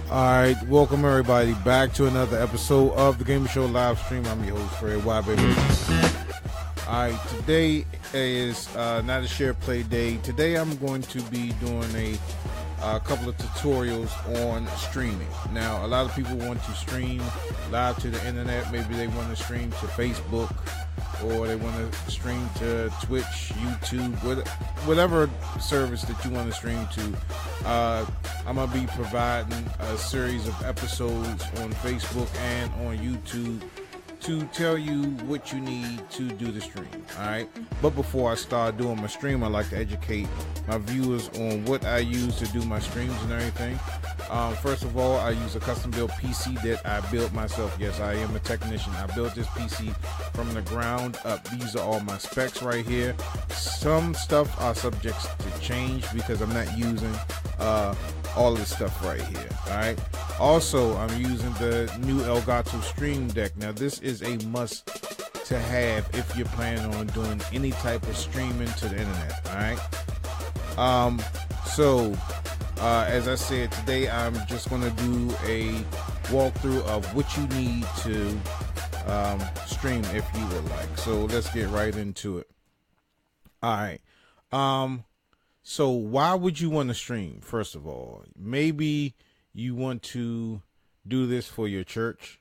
Alright, welcome everybody back to another episode of the Gamer Show live stream. I'm your host, Fred. Why, baby? Alright, today is not a share play day. Today I'm going to be doing a couple of tutorials on streaming. Now, a lot of people want to stream live to the internet. Maybe they want to stream to Facebook, or they want to stream to Twitch, YouTube, whatever service that you want to stream to. I'm going to be providing a series of episodes on Facebook and on YouTube to tell you what you need to do the stream. Alright, but before I start doing my stream, I like to educate my viewers on what I use to do my streams and everything. First of all, I use a custom built PC that I built myself. Yes, I am a technician. I built this PC from the ground up. These are all my specs right here. Some stuff are subject to change because I'm not using all of this stuff right here. Alright, also I'm using the new Elgato Stream Deck. Now this is a must to have if you're planning on doing any type of streaming to the internet. Alright, as I said, today I'm just going to do a walkthrough of what you need to stream if you would like. So let's get right into it. Alright, so why would you want to stream? First of all, maybe you want to do this for your church.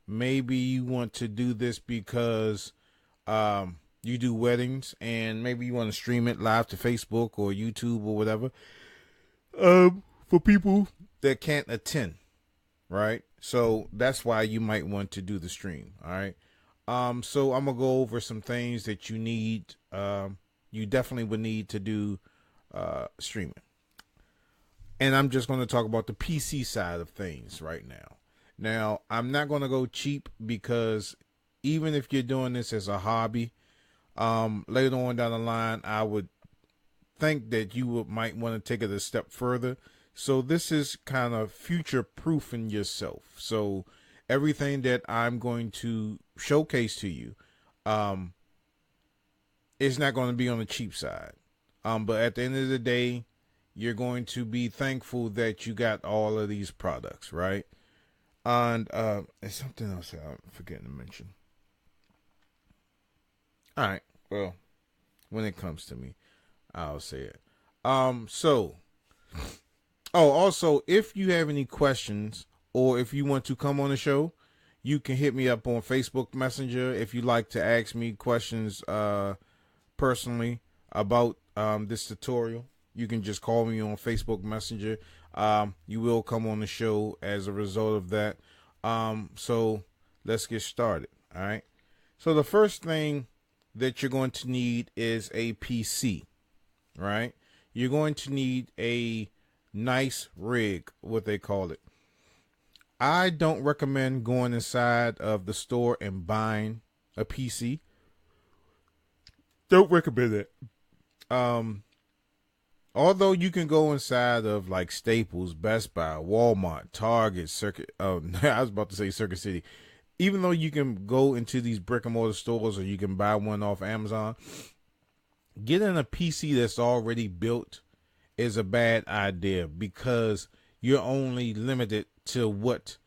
Maybe you want to do this because you do weddings, and maybe you want to stream it live to Facebook or YouTube or whatever. For people that can't attend, right? So that's why you might want to do the stream. All right. So I'm gonna go over some things that you need. You definitely would need to do streaming, and I'm just going to talk about the PC side of things right now. Now, I'm not going to go cheap because even if you're doing this as a hobby, later on down the line, I would think that you might want to take it a step further. So this is kind of future proofing yourself. So everything that I'm going to showcase to you is not going to be on the cheap side. But at the end of the day, you're going to be thankful that you got all of these products, right? And there's something else I'm forgetting to mention. All right, well, when it comes to me, I'll say it. Also, if you have any questions or if you want to come on the show, you can hit me up on Facebook Messenger. If you'd like to ask me questions personally about this tutorial, you can just call me on Facebook Messenger. You will come on the show as a result of that. So let's get started. All right. So the first thing that you're going to need is a PC, right? You're going to need a nice rig, what they call it. I don't recommend going inside of the store and buying a PC. Don't recommend it. Although you can go inside of like Staples, Best Buy, Walmart, Target, I was about to say Circuit City. Even though you can go into these brick and mortar stores or you can buy one off Amazon, getting a PC that's already built is a bad idea because you're only limited to what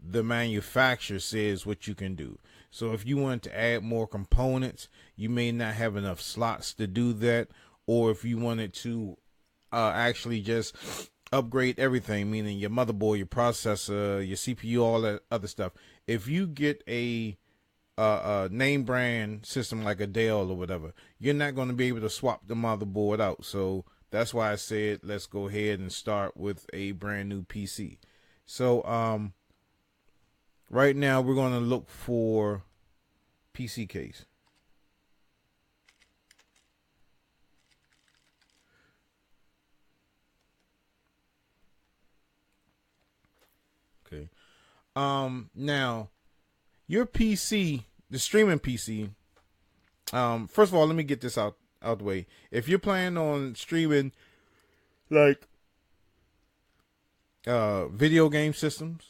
the manufacturer says what you can do. So if you want to add more components, you may not have enough slots to do that. Or if you wanted to actually just upgrade everything, meaning your motherboard, your processor, your CPU, all that other stuff. If you get a name brand system like a Dell or whatever, you're not going to be able to swap the motherboard out. So that's why I said let's go ahead and start with a brand new PC. So right now we're going to look for PC case. Okay. Now your PC, the streaming PC, first of all, let me get this out the way. If you're planning on streaming like video game systems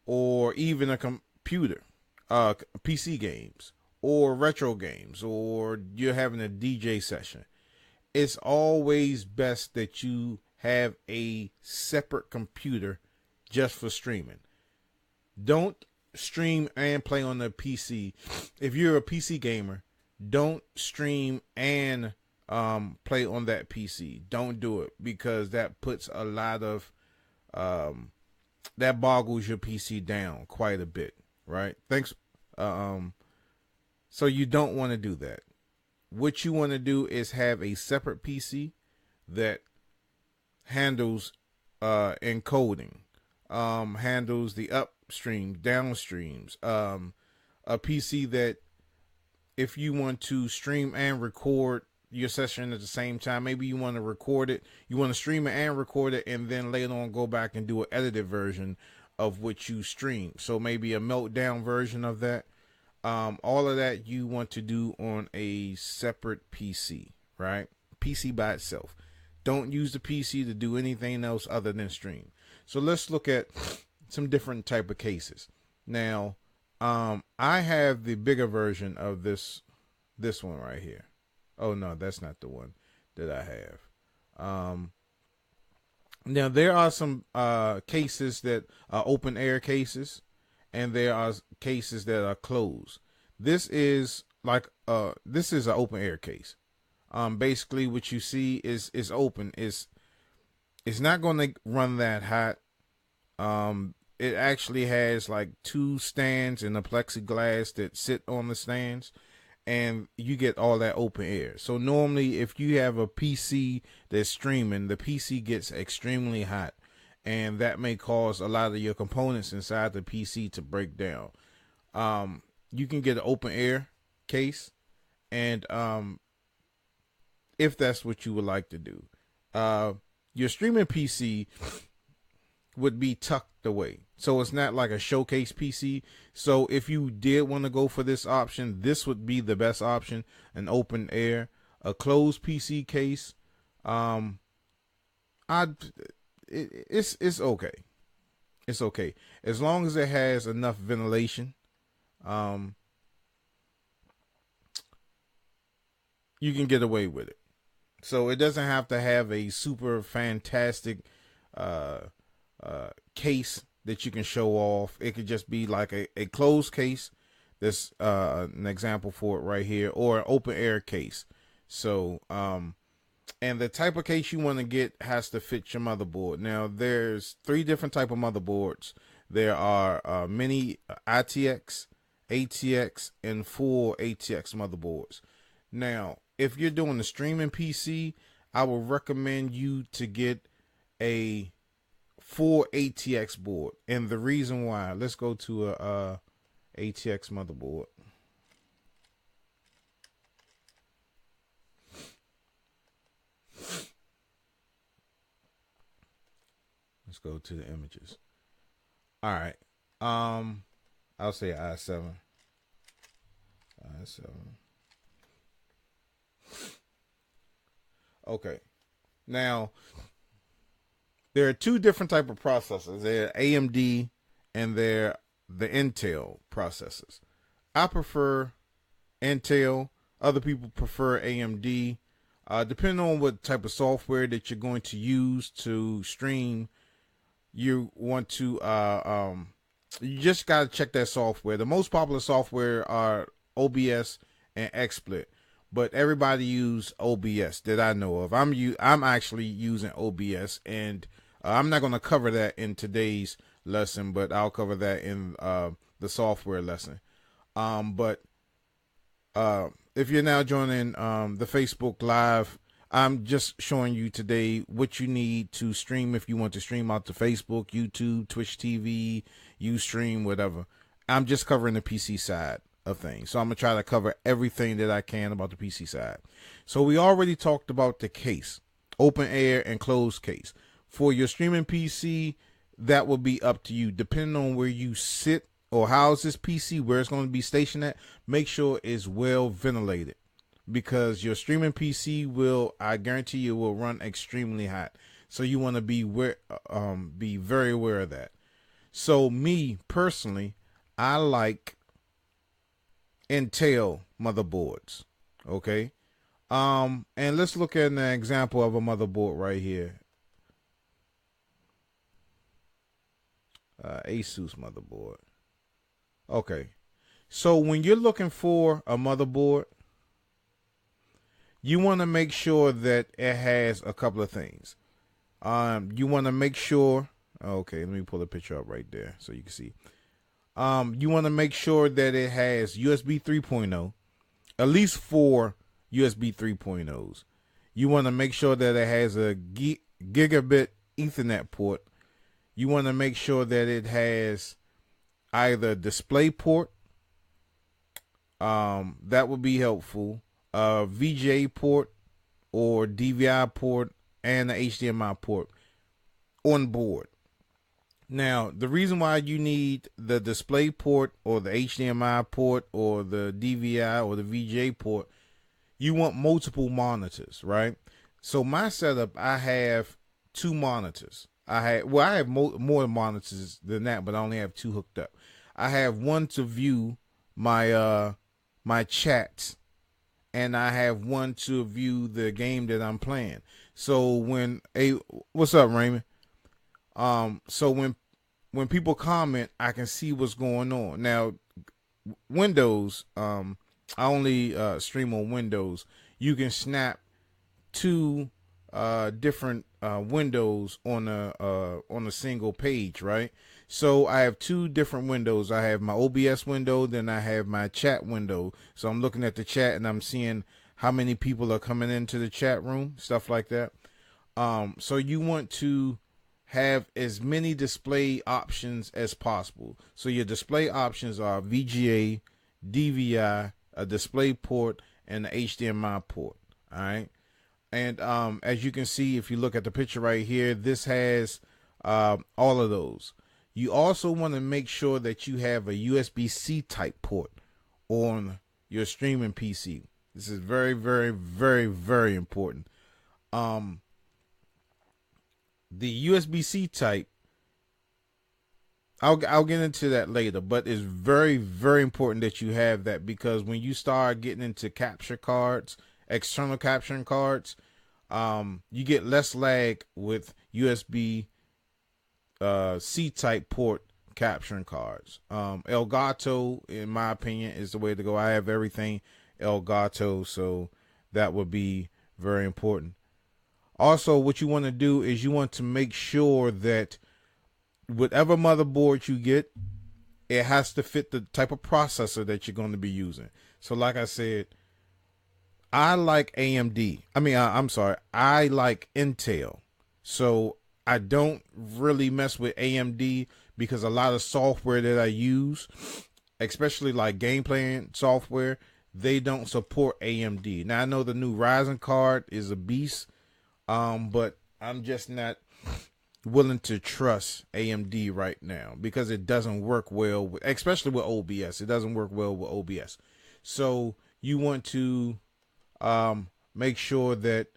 or even a computer, PC games or retro games, or you're having a DJ session, it's always best that you have a separate computer just for streaming. Don't stream and play on the PC. If you're a PC gamer, don't stream and play on that PC. Don't do it, because that puts a lot of that boggles your PC down quite a bit, right? Thanks. So you don't want to do that. What you want to do is have a separate PC that handles encoding, handles the upstream, downstreams, a PC that if you want to stream and record your session at the same time, maybe you want to record it, you want to stream it and record it, and then later on go back and do an edited version of what you stream. So maybe a meltdown version of that. All of that you want to do on a separate PC, right? PC by itself. Don't use the PC to do anything else other than stream. So let's look at some different type of cases. Now, I have the bigger version of this one right here. Oh no, that's not the one that I have. Now there are some cases that are open air cases, and there are cases that are closed. This is like this is an open air case. Basically what you see is open. It's not going to run that hot. It actually has like two stands and a plexiglass that sit on the stands, and you get all that open air. So normally if you have a PC that's streaming, the PC gets extremely hot, and that may cause a lot of your components inside the PC to break down. You can get an open air case, and if that's what you would like to do, your streaming PC would be tucked away. So it's not like a showcase PC. So if you did want to go for this option, this would be the best option, an open air. A closed PC case, it's okay. It's okay. As long as it has enough ventilation, you can get away with it. So it doesn't have to have a super fantastic case that you can show off. It could just be like a closed case. That's an example for it right here, or an open air case. So, and the type of case you want to get has to fit your motherboard. Now, there's 3 different type of motherboards. There are mini ITX, ATX, and full ATX motherboards. Now, if you're doing the streaming PC, I would recommend you to get a full ATX board. And the reason why, let's go to a ATX motherboard. Let's go to the images. All right. I'll say i7. Okay. Now, there are 2 different type of processors. They're AMD and they're the Intel processors. I prefer Intel. Other people prefer AMD. Depending on what type of software that you're going to use to stream, you want to you just got to check that software. The most popular software are OBS and XSplit, but everybody use OBS that I know of. I'm actually using OBS, and I'm not going to cover that in today's lesson, but I'll cover that in the software lesson. But if you're now joining the Facebook Live, I'm just showing you today what you need to stream if you want to stream out to Facebook, YouTube, Twitch TV, Ustream, whatever. I'm just covering the PC side of things. So I'm going to try to cover everything that I can about the PC side. So we already talked about the case, open air and closed case. For your streaming PC, that will be up to you. Depending on where you sit or how's this PC, where it's going to be stationed at, make sure it's well ventilated. Because your streaming PC will, I guarantee you, will run extremely hot. So you want to be very aware of that. So me personally, I like Intel motherboards. Okay. And let's look at an example of a motherboard right here. Asus motherboard. Okay. So when you're looking for a motherboard, you want to make sure that it has a couple of things. You want to make sure, okay, let me pull a picture up right there so you can see. You want to make sure that it has USB 3.0, at least 4 USB 3.0s. You want to make sure that it has a gigabit Ethernet port. You want to make sure that it has either display port, that would be helpful, VGA port or DVI port, and the HDMI port on board. Now, the reason why you need the display port or the HDMI port or the DVI or the VGA port, you want multiple monitors, right? So my setup, I have 2 monitors. I have more monitors than that, but I only have 2 hooked up. I have one to view my my chats, and I have one to view the game that I'm playing. So when what's up, Raymond? So when people comment, I can see what's going on. Now, Windows, I only stream on Windows. You can snap 2 different windows on a single page, right? So I have 2 different windows. I have my OBS window, then I have my chat window. So I'm looking at the chat and I'm seeing how many people are coming into the chat room, stuff like that. So you want to have as many display options as possible. So your display options are VGA, DVI, a display port, and the HDMI port. All right. And as you can see, if you look at the picture right here, this has all of those. You also want to make sure that you have a USB-C type port on your streaming PC. This is very, very, very, very important. The USB-C type, I'll get into that later, but it's very, very important that you have that, because when you start getting into capture cards, external capturing cards, you get less lag with USB C type port capturing cards. Elgato, in my opinion, is the way to go. I have everything Elgato, so that would be very important. Also, what you want to do is you want to make sure that whatever motherboard you get, it has to fit the type of processor that you're going to be using. So like I said, I like AMD. I like Intel. So I don't really mess with AMD because a lot of software that I use, especially like game playing software, they don't support AMD. Now I know the new Ryzen card is a beast, but I'm just not willing to trust AMD right now because it doesn't work well, especially with OBS. It doesn't work well with OBS. So you want to make sure that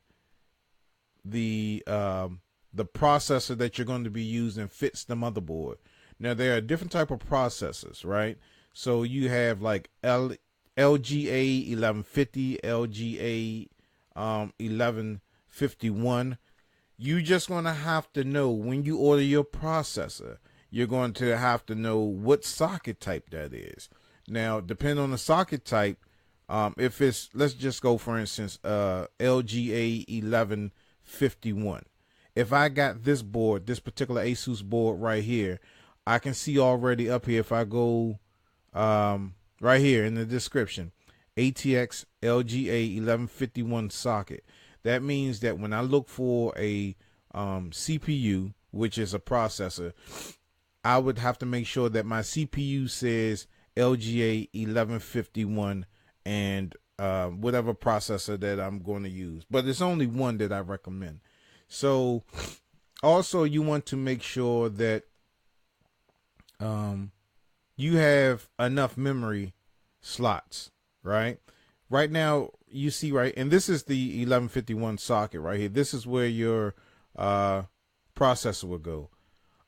the processor that you're going to be using fits the motherboard. Now there are different type of processors, right? So you have like LGA 1150, LGA 1151. You just going to have to know when you order your processor, you're going to have to know what socket type that is. Now, depending on the socket type, if it's, let's just go for instance, LGA 1151. If I got this board, this particular Asus board right here, I can see already up here, if I go right here in the description, ATX LGA 1151 socket. That means that when I look for a CPU, which is a processor, I would have to make sure that my CPU says LGA 1151 and whatever processor that I'm going to use. But it's only one that I recommend. So also you want to make sure that you have enough memory slots, right? Right now, you see, right, and this is the 1151 socket right here. This is where your processor will go.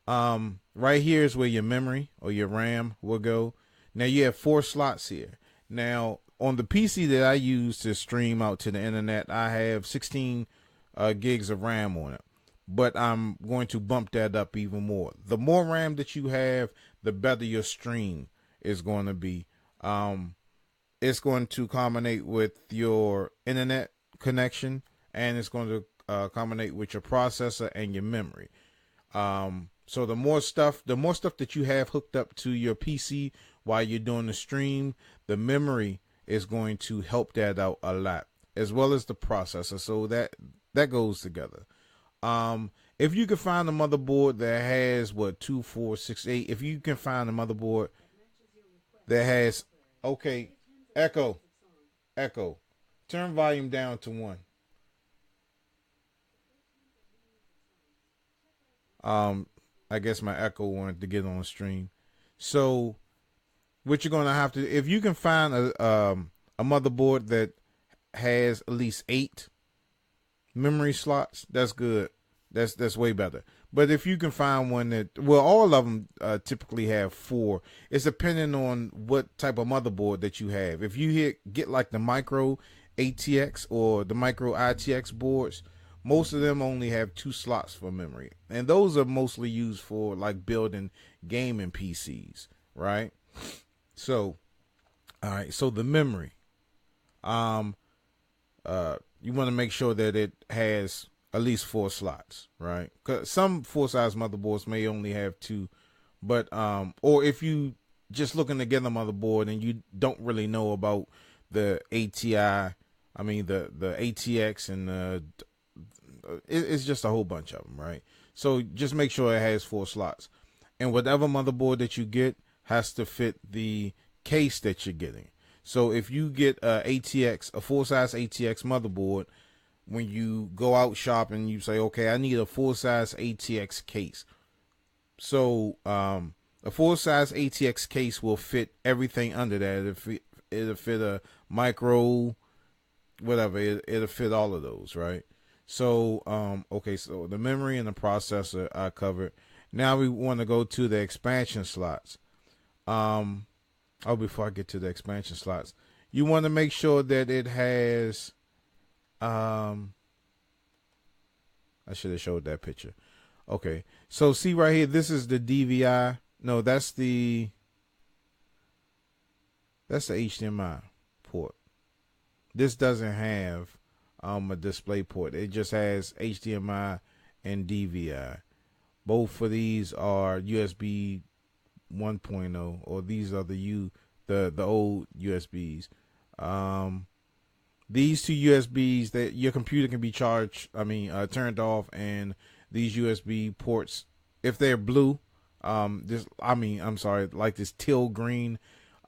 Right here is where your memory or your RAM will go. Now, you have 4 slots here. Now, on the PC that I use to stream out to the internet, I have 16 gigs of RAM on it. but I'm going to bump that up even more. The more RAM that you have, the better your stream is going to be. It's going to combine with your internet connection, and it's going to combine with your processor and your memory. So the more stuff that you have hooked up to your PC while you're doing the stream, the memory is going to help that out a lot, as well as the processor. So that goes together. If you can find a motherboard that has 2468, if you can find a motherboard that has, okay, echo, turn volume down to 1. I guess my echo wanted to get on the stream. So what you're going to have to, if you can find a motherboard that has at least 8 memory slots, that's good. That's way better. But if you can find one that, well, all of them typically have 4. It's depending on what type of motherboard that you have. If you get like the micro ATX or the micro ITX boards, most of them only have 2 slots for memory, and those are mostly used for like building gaming PCs, right? So, all right. So the memory, you want to make sure that it has at least 4 slots, right? Because some full-size motherboards may only have 2, but or if you just looking to get a motherboard and you don't really know about the ATI, I mean the ATX and it's just a whole bunch of them, right? So just make sure it has 4 slots, and whatever motherboard that you get has to fit the case that you're getting. So if you get a full-size ATX motherboard, when you go out shopping, you say, okay, I need a full-size ATX case. So a full-size ATX case will fit everything under that. It'll fit a micro, whatever. It'll fit all of those, right? So, okay, so the memory and the processor I covered. Now we want to go to the expansion slots. Before I get to the expansion slots, you want to make sure that it has, I should have showed that picture. Okay, so see right here, this is the DVI. No, that's the HDMI port. This doesn't have a display port. It just has HDMI and DVI. Both of these are USB 1.0, or these are the old USBs. These 2 USBs, that your computer can be turned off, and these USB ports, if they're blue, like this teal green,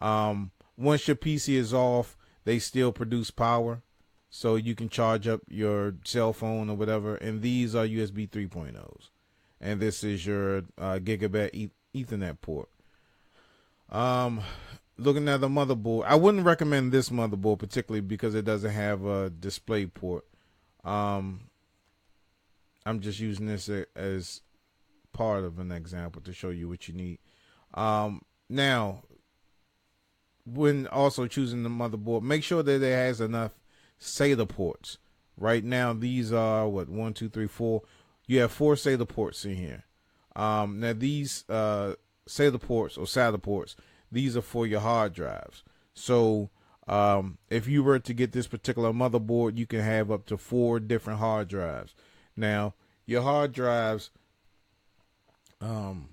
once your PC is off, they still produce power, so you can charge up your cell phone or whatever. And these are USB 3.0s, and this is your gigabit Ethernet port. Looking at the motherboard, I wouldn't recommend this motherboard particularly because it doesn't have a display port. I'm just using this as part of an example to show you what you need. Now, when also choosing the motherboard, make sure that it has enough SATA ports. Right now, these are 1, 2, 3, 4. You have 4 SATA ports in here. Now these SATA ports or SATA ports, these are for your hard drives. So if you were to get this particular motherboard, you can have up to 4 different hard drives. Now your hard drives, I'll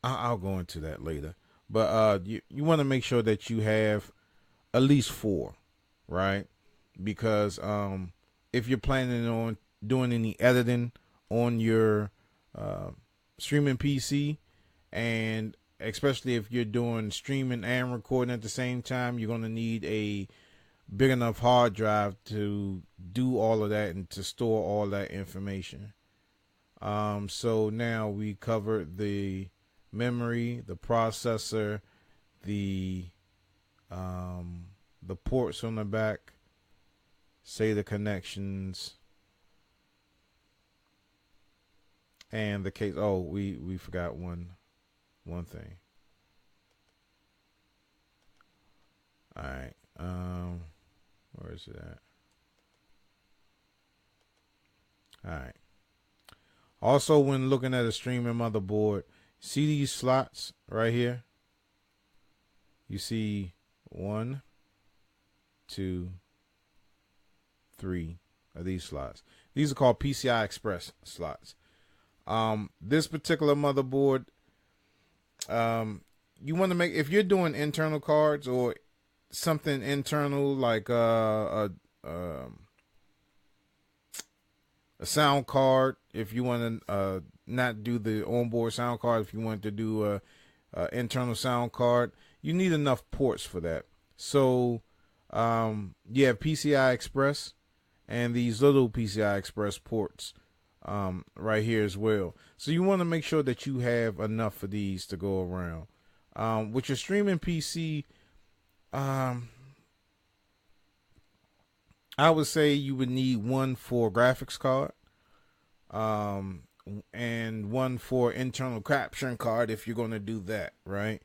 go into that later, but you want to make sure that you have at least 4, right? Because if you're planning on doing any editing on your streaming PC, and especially if you're doing streaming and recording at the same time, you're going to need a big enough hard drive to do all of that and to store all that information. So now we covered the memory, the processor, the ports on the back, SATA connections, and the case. Oh, we forgot one thing. All right. Where is it at? All right. Also, when looking at a streaming motherboard, see these slots right here? You see 1, 2, 3 of these slots. These are called PCI Express slots. This particular motherboard, you want to make, if you're doing internal cards or something internal like a sound card, if you want to not do the onboard sound card, if you want to do a internal sound card, you need enough ports for that. So you have PCI Express and these little PCI Express ports right here as well. So you want to make sure that you have enough of these to go around. With your streaming PC, I would say you would need one for graphics card, and one for internal capturing card if you're going to do that, right?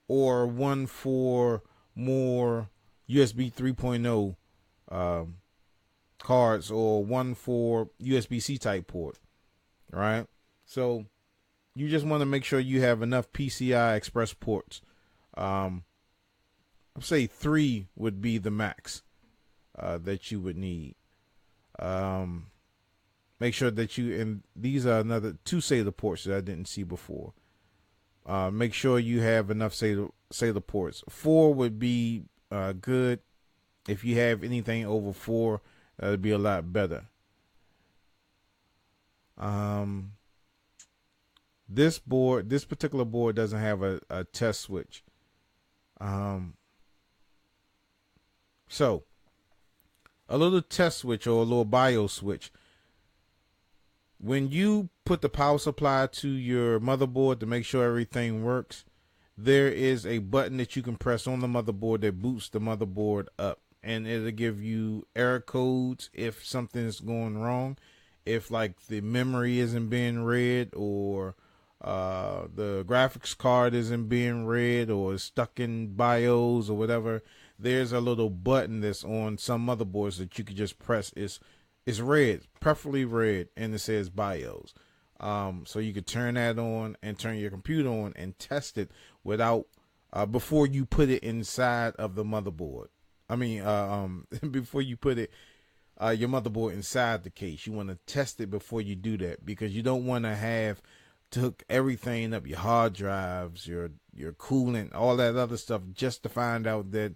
Or one for more USB 3.0 cards, or one for USB-C type port, right? So you just want to make sure you have enough PCI Express ports. I'd say 3 would be the max that you would need. Make sure that and these are another 2 SATA ports that I didn't see before. Make sure you have enough SATA ports. 4 would be good. If you have anything over 4, that would be a lot better. This particular board doesn't have a test switch. So a little test switch or a little BIOS switch. When you put the power supply to your motherboard to make sure everything works, there is a button that you can press on the motherboard that boots the motherboard up, and it'll give you error codes if something's going wrong. If like the memory isn't being read, or the graphics card isn't being read, or is stuck in BIOS or whatever, there's a little button that's on some motherboards that you can just press. It's red, preferably red, and it says BIOS. So you could turn that on and turn your computer on and test it without before you put it inside of the motherboard. I mean, before you put it your motherboard inside the case, you want to test it before you do that, because you don't want to have to hook everything up, your hard drives, your coolant, all that other stuff, just to find out that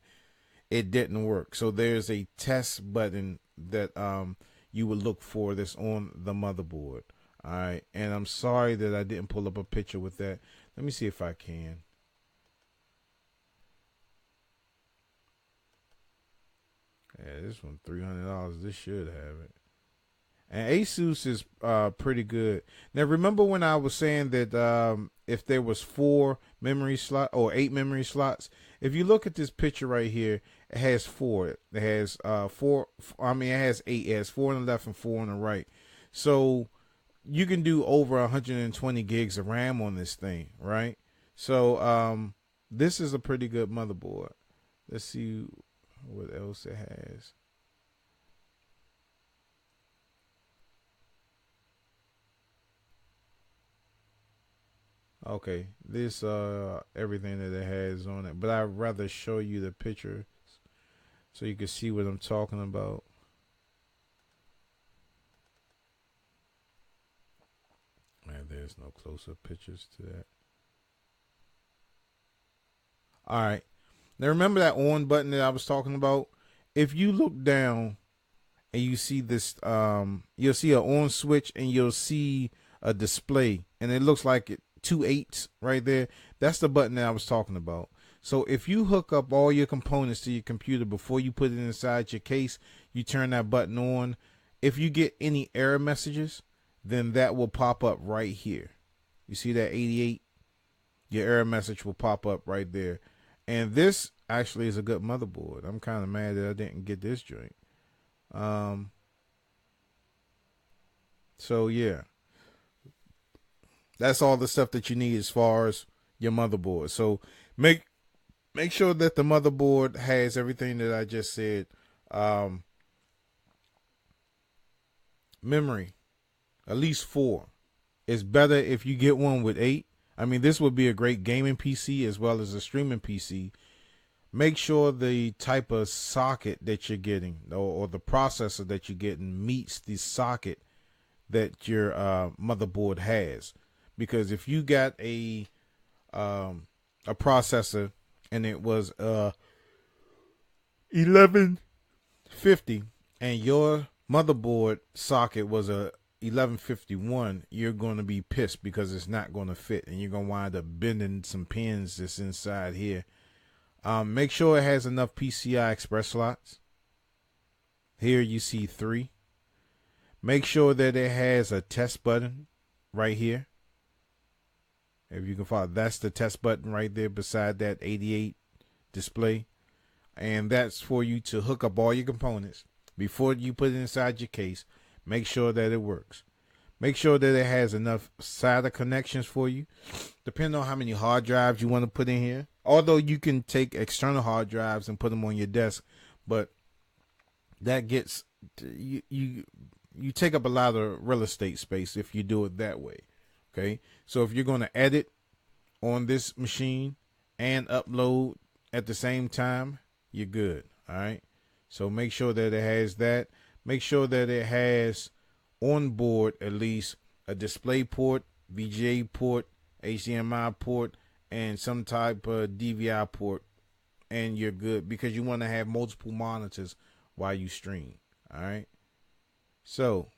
it didn't work. So there's a test button that you would look for that's on the motherboard. All right, and I'm sorry that I didn't pull up a picture with that. Let me see if I can. Yeah, this one $300. This should have it. And Asus is pretty good. Now remember when I was saying that if there was 4 memory slot or 8 memory slots, if you look at this picture right here, it has 4. It has 4. I mean, it has 8. It has 4 on the left and 4 on the right. So you can do over 120 gigs of RAM on this thing, right? So this is a pretty good motherboard. Let's see what else it has. Okay, this everything that it has on it, but I'd rather show you the picture so you can see what I'm talking about. Man, there's no close-up pictures to that. All right, now remember that on button that I was talking about? If you look down and you see this, you'll see an on switch and you'll see a display, and it looks like it. 2 8s right there. That's the button that I was talking about. So if you hook up all your components to your computer before you put it inside your case, you turn that button on. If you get any error messages, then that will pop up right here. You see that 88? Your error message will pop up right there. And this actually is a good motherboard. I'm kind of mad that I didn't get this joint. So yeah. That's all the stuff that you need as far as your motherboard. So make sure that the motherboard has everything that I just said. Memory, at least 4. It's better if you get one with 8. I mean, this would be a great gaming PC as well as a streaming PC. Make sure the type of socket that you're getting or the processor that you're getting meets the socket that your motherboard has. Because if you got a processor and it was 1150 and your motherboard socket was a 1151, you're going to be pissed because it's not going to fit and you're going to wind up bending some pins that's inside here. Make sure it has enough PCI Express slots. Here you see 3. Make sure that it has a test button right here. If you can follow, that's the test button right there beside that 88 display. And that's for you to hook up all your components. Before you put it inside your case, make sure that it works. Make sure that it has enough SATA connections for you. Depending on how many hard drives you want to put in here. Although you can take external hard drives and put them on your desk, but that gets you take up a lot of real estate space if you do it that way. Okay, so if you're going to edit on this machine and upload at the same time, you're good. All right, so make sure that it has that. Make sure that it has on board at least a display port, VGA port, HDMI port, and some type of DVI port, and you're good, because you want to have multiple monitors while you stream. All right, so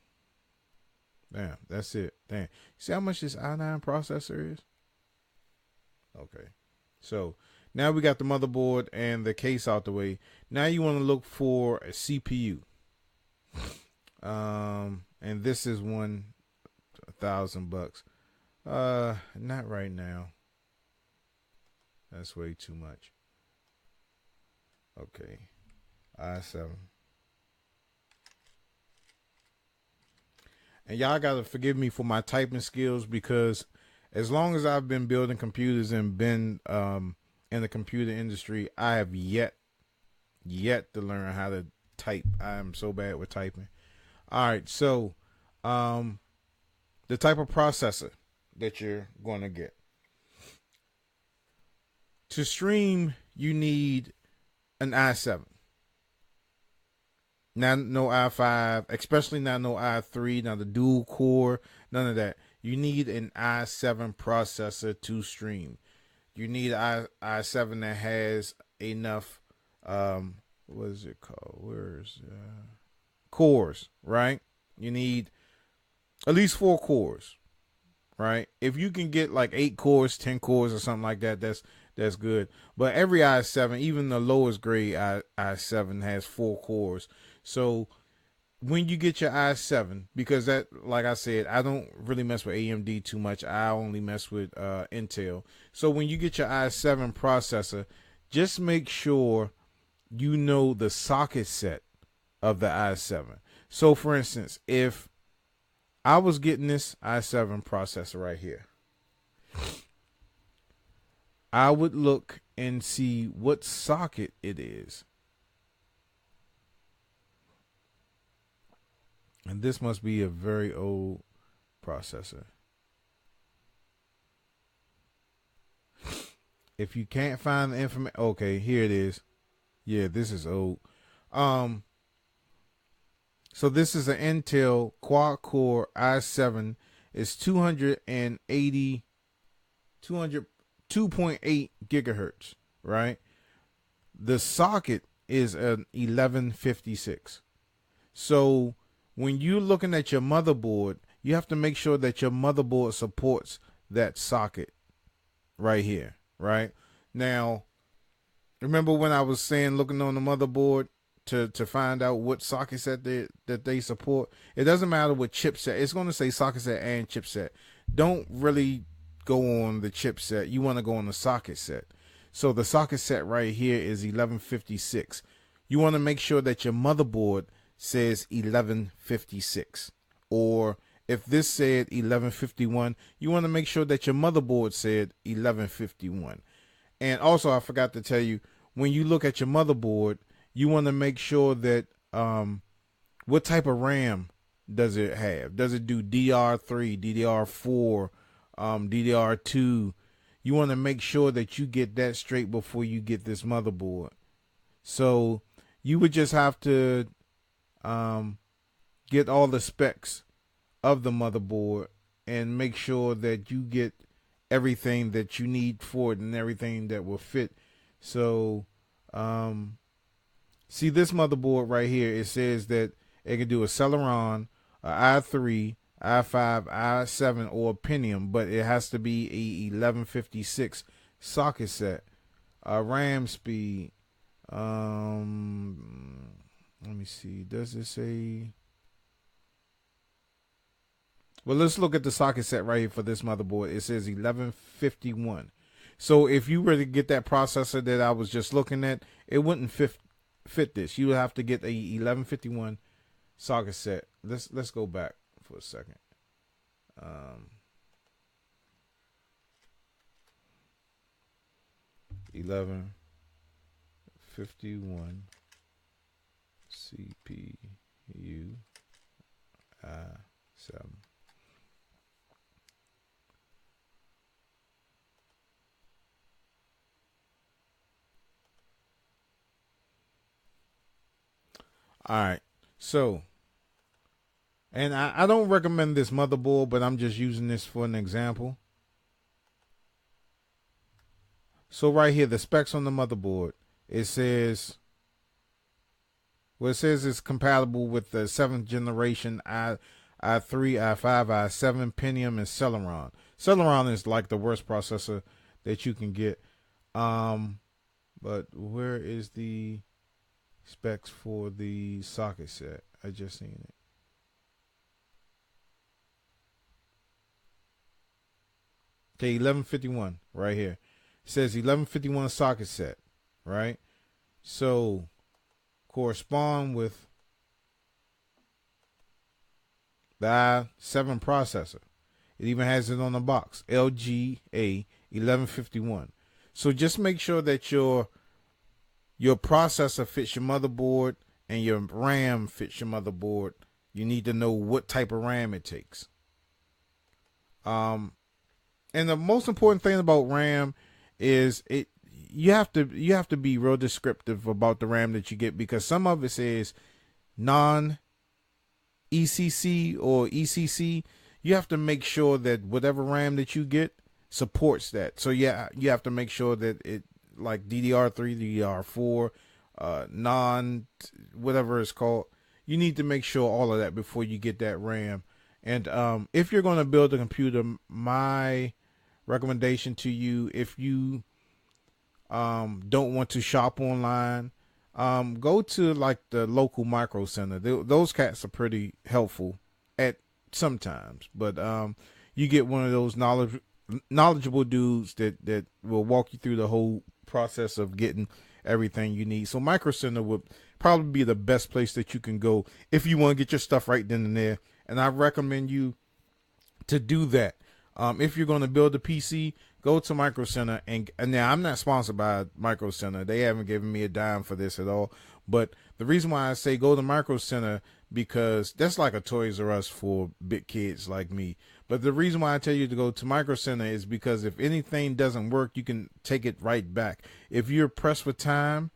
damn, that's it. Damn, see how much this i9 processor is? Okay, so now we got the motherboard and the case out the way. Now you want to look for a CPU. And this is $1,000. Not right now. That's way too much. Okay, i7. And y'all gotta forgive me for my typing skills, because as long as I've been building computers and been in the computer industry, I have yet to learn how to type. I am so bad with typing. All right, so the type of processor that you're going to get. To stream, you need an i7. Not no i5, especially not no i3, not the dual core, none of that. You need an i7 processor to stream. You need i7 that has enough, what is it called? Where's cores, right? You need at least 4 cores, right? If you can get like 8 cores, 10 cores or something like that, that's good. But every i7, even the lowest grade i7 has 4 cores. So when you get your i7, because that, like I said, I don't really mess with AMD too much. I only mess with Intel. So when you get your i7 processor, just make sure you know the socket set of the i7. So for instance, if I was getting this i7 processor right here, I would look and see what socket it is. And this must be a very old processor. If you can't find the information, okay, here it is. Yeah, this is old. So this is an Intel quad-core i7. It's 2.8 gigahertz, right? The socket is an 1156. So when you're looking at your motherboard, you have to make sure that your motherboard supports that socket right here, right? Now, remember when I was saying looking on the motherboard to find out what socket set that they support? It doesn't matter what chipset. It's going to say socket set and chipset. Don't really go on the chipset. You want to go on the socket set. So the socket set right here is 1156. You want to make sure that your motherboard says 1156, or if this said 1151, you want to make sure that your motherboard said 1151. And also, I forgot to tell you, when you look at your motherboard, you want to make sure that what type of RAM does it have? Does it do DDR3, DDR4, DDR2? You want to make sure that you get that straight before you get this motherboard. So you would just have to get all the specs of the motherboard and make sure that you get everything that you need for it and everything that will fit. So see this motherboard right here, it says that it can do a Celeron, a i3, i5, i7, or a Pentium, but it has to be a 1156 socket set. RAM speed, let me see, does it say? Well, let's look at the socket set right here for this motherboard. It says 1151. So if you were to get that processor that I was just looking at, it wouldn't fit this. You would have to get a 1151 socket set. Let's go back for a second. 1151 CPU i7. All right, so, and I don't recommend this motherboard, but I'm just using this for an example. So right here, the specs on the motherboard, it says, well, it says it's compatible with the 7th generation i3, i5, i7, Pentium, and Celeron. Celeron is like the worst processor that you can get. But where is the specs for the socket set? I just seen it. Okay, 1151 right here. It says 1151 socket set, right? So correspond with the i7 processor. It even has it on the box, LGA 1151. So just make sure that your processor fits your motherboard and your RAM fits your motherboard. You need to know what type of RAM it takes. And the most important thing about RAM is you have to be real descriptive about the RAM that you get, because some of it says non ECC or ECC. You have to make sure that whatever RAM that you get supports that. So yeah, you have to make sure that it, like DDR3, DDR4, non whatever it's called, you need to make sure all of that before you get that RAM. And if you're going to build a computer, my recommendation to you, if you don't want to shop online, go to like the local micro center. Those cats are pretty helpful at sometimes, but you get one of those knowledgeable dudes that will walk you through the whole process of getting everything you need. So Micro Center would probably be the best place that you can go if you want to get your stuff right then and there. And I recommend you to do that. If you're going to build a PC, go to Micro Center. And now I'm not sponsored by Micro Center. They haven't given me a dime for this at all. But the reason why I say go to Micro Center, because that's like a Toys R Us for big kids like me. But the reason why I tell you to go to Micro Center is because if anything doesn't work, you can take it right back. If you're pressed for time,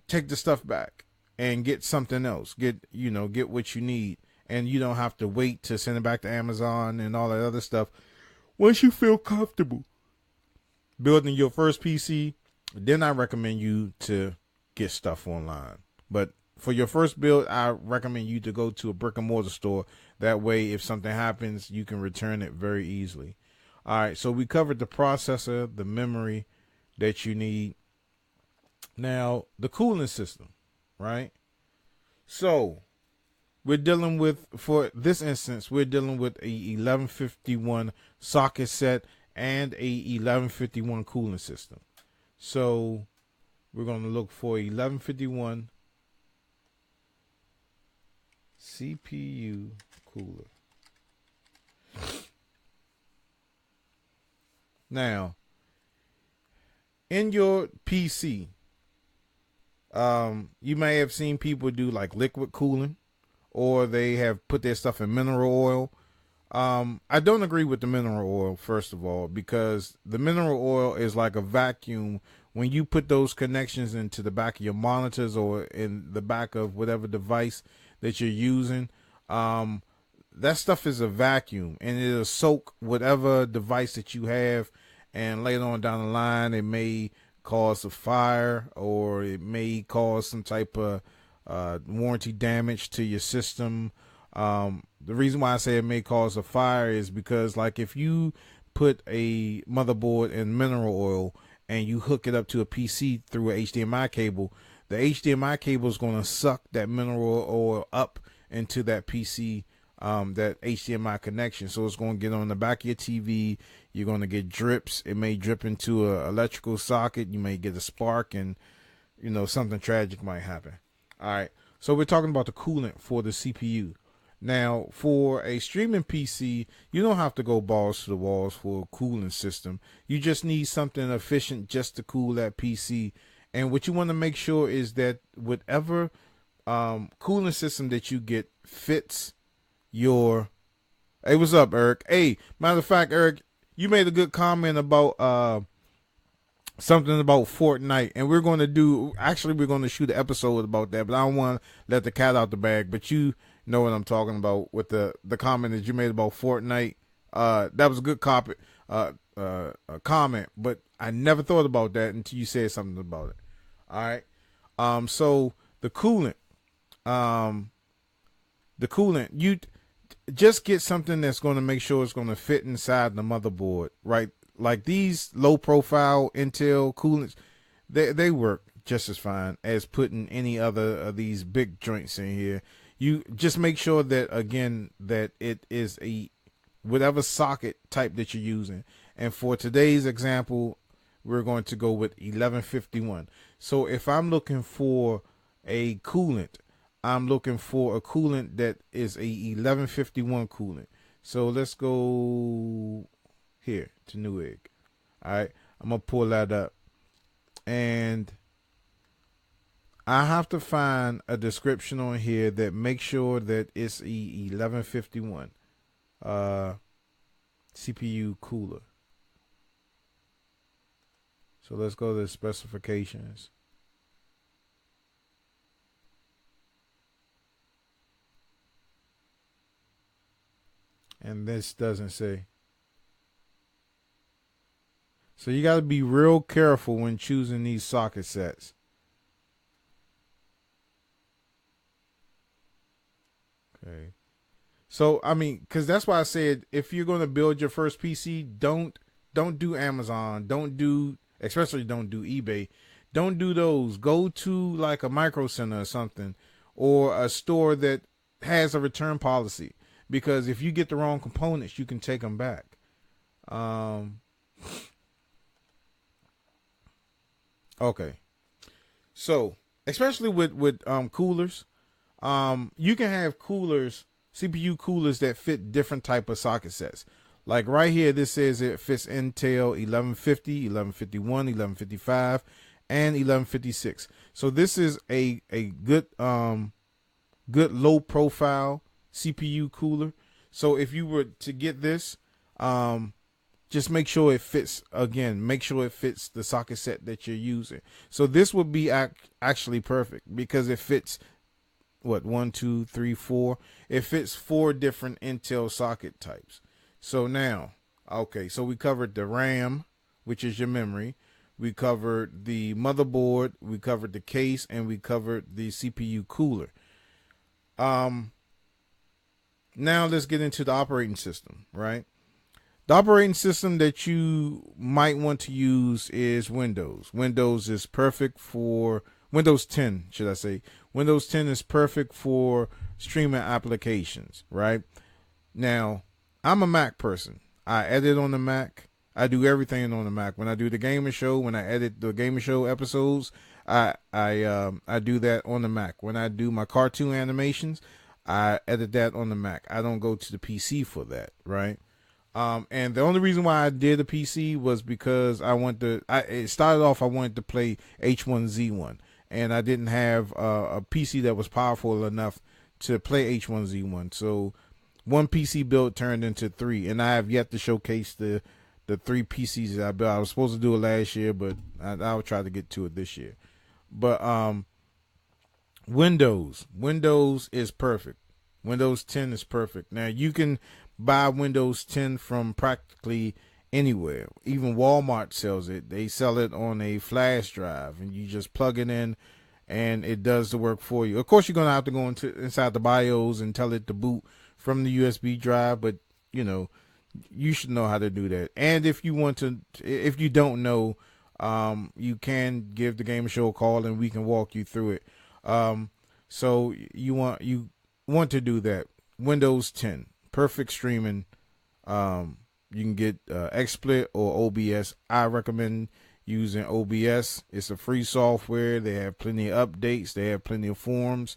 take the stuff back and get something else. Get what you need. And you don't have to wait to send it back to Amazon and all that other stuff. Once you feel comfortable building your first PC, then I recommend you to get stuff online. But for your first build, I recommend you to go to a brick and mortar store. That way, if something happens, you can return it very easily. All right, so we covered the processor, the memory that you need. Now, the cooling system, right? So we're dealing with, for this instance, we're dealing with a 1151 socket set and a 1151 cooling system. So we're going to look for 1151 CPU cooler. Now, in your PC, you may have seen people do like liquid cooling, or they have put their stuff in mineral oil. I don't agree with the mineral oil, first of all, because the mineral oil is like a vacuum. When you put those connections into the back of your monitors or in the back of whatever device that you're using, that stuff is a vacuum, and it'll soak whatever device that you have, and later on down the line, it may cause a fire, or it may cause some type of warranty damage to your system. The reason why I say it may cause a fire is because, like, if you put a motherboard in mineral oil and you hook it up to a PC through an HDMI cable, the HDMI cable is going to suck that mineral oil up into that PC, that HDMI connection. So it's going to get on the back of your TV. You're going to get drips. It may drip into an electrical socket. You may get a spark, and, you know, something tragic might happen. All right. So we're talking about the coolant for the CPU. Now, for a streaming PC, you don't have to go balls to the walls for a cooling system. You just need something efficient just to cool that PC. And what you want to make sure is that whatever cooling system that you get fits your... Hey, what's up, Eric? Hey, matter of fact, Eric, you made a good comment about something about Fortnite, and we're going to shoot an episode about that, but I don't want to let the cat out the bag. But you know what I'm talking about with the comment that you made about Fortnite. That was a good comment, but I never thought about that until you said something about it. All right. So the coolant, you just get something that's going to make sure it's going to fit inside the motherboard, right? Like these low profile Intel coolants, they work just as fine as putting any other of these big joints in here. You just make sure that, again, that it is a whatever socket type that you're using. And for today's example, we're going to go with 1151. So if I'm looking for a coolant, I'm looking for a coolant that is a 1151 coolant. So let's go here to Newegg. All right, I'm gonna pull that up, and I have to find a description on here that makes sure that it's a 1151 CPU cooler. So let's go to the specifications. And this doesn't say. So you got to be real careful when choosing these socket sets. Okay. So, I mean, because that's why I said, if you're going to build your first PC, don't do Amazon. Especially don't do eBay. Don't do those. Go to like a Micro Center or something, or a store that has a return policy. Because if you get the wrong components, you can take them back. Okay. So, especially with coolers, you can have coolers, CPU coolers that fit different type of socket sets. Like right here, this says it fits Intel 1150, 1151, 1155, and 1156. So this is a good low profile CPU cooler. So if you were to get this, just make sure it fits. Again, make sure it fits the socket set that you're using. So this would be actually perfect because it fits what, 1, 2, 3, 4. It fits 4 different Intel socket types. So now, okay, so we covered the RAM, which is your memory. We covered the motherboard. We covered the case, and we covered the CPU cooler. Now let's get into the operating system, right? The operating system that you might want to use is Windows. Windows is perfect for Windows 10, should I say. Windows 10 is perfect for streaming applications, right? Now, I'm a Mac person. I edit on the Mac. I do everything on the Mac. When I do the Gamer Show, when I edit the Gamer Show episodes, I do that on the Mac. When I do my cartoon animations, I edit that on the Mac. I don't go to the PC for that, right? And the only reason why I did a PC was because it started off, I wanted to play H1Z1, and I didn't have a PC that was powerful enough to play H1Z1. So one PC build turned into 3, and I have yet to showcase the 3 PCs that I built. I was supposed to do it last year, but I'll try to get to it this year. But Windows is perfect. Windows 10 is perfect. Now you can buy Windows 10 from practically anywhere. Even Walmart sells it. They sell it on a flash drive, and you just plug it in and it does the work for you. Of course, you're going to have to go inside the BIOS and tell it to boot from the USB drive, but you know, you should know how to do that. And if you don't know, you can give the Gamer Show a call and we can walk you through it. So you want to do that. Windows 10, perfect streaming. You can get XSplit or OBS. I recommend using OBS. It's a free software. They have plenty of updates. They have plenty of forums.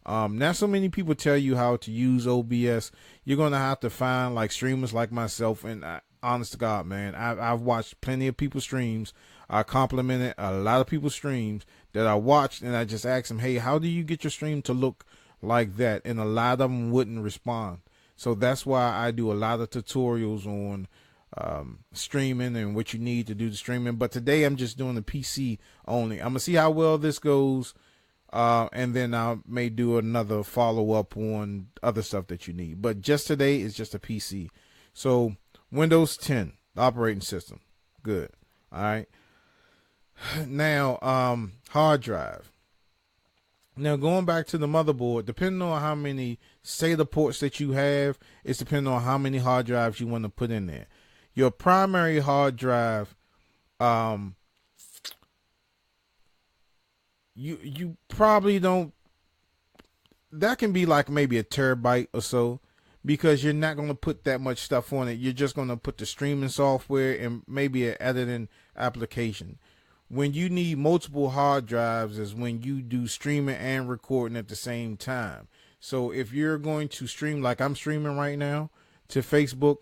Not so many people tell you how to use OBS. You're going to have to find like streamers like myself. And honest to God, man, I've watched plenty of people's streams. I complimented a lot of people's streams that I watched, and I just asked them, hey, how do you get your stream to look like that? And a lot of them wouldn't respond. So that's why I do a lot of tutorials on streaming and what you need to do the streaming. But today I'm just doing the PC only. I'm going to see how well this goes. And then I may do another follow-up on other stuff that you need. But just today is just a PC. So Windows 10, the operating system. Good. All right. Now, hard drive. Now, going back to the motherboard, depending on how many SATA ports that you have, it's depending on how many hard drives you want to put in there. Your primary hard drive, you probably don't, that can be like maybe a terabyte or so, because you're not going to put that much stuff on it. You're just going to put the streaming software and maybe an editing application. When you need multiple hard drives is when you do streaming and recording at the same time. So if you're going to stream like I'm streaming right now to Facebook,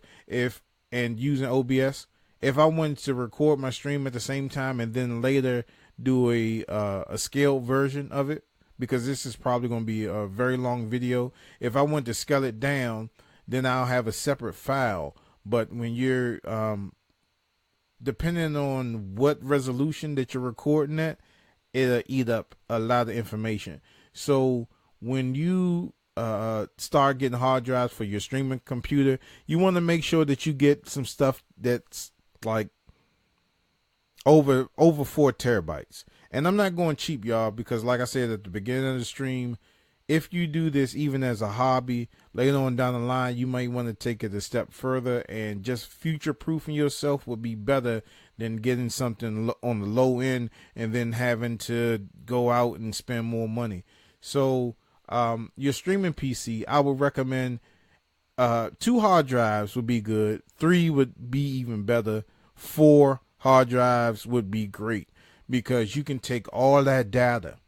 and using OBS, if I wanted to record my stream at the same time and then later do a scaled version of it, because this is probably going to be a very long video. If I want to scale it down, then I'll have a separate file. But when you're depending on what resolution that you're recording at, it'll eat up a lot of information. So when you start getting hard drives for your streaming computer, you want to make sure that you get some stuff that's like over 4 terabytes. And I'm not going cheap, y'all, because like I said at the beginning of the stream, if you do this even as a hobby, later on down the line, you might want to take it a step further, and just future-proofing yourself would be better than getting something on the low end and then having to go out and spend more money. So your streaming PC, I would recommend 2 hard drives would be good. 3 would be even better. 4 hard drives would be great, because you can take all that data.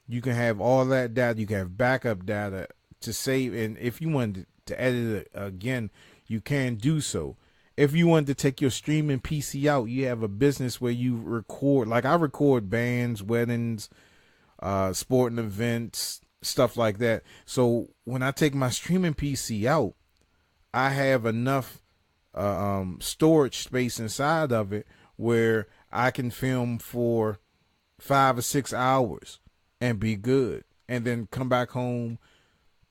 You can have all that data. You can have backup data to save. And if you wanted to edit it again, you can do so. If you wanted to take your streaming PC out, you have a business where you record. Like I record bands, weddings, sporting events, stuff like that. So when I take my streaming PC out, I have enough storage space inside of it where I can film for 5 or 6 hours and be good, and then come back home,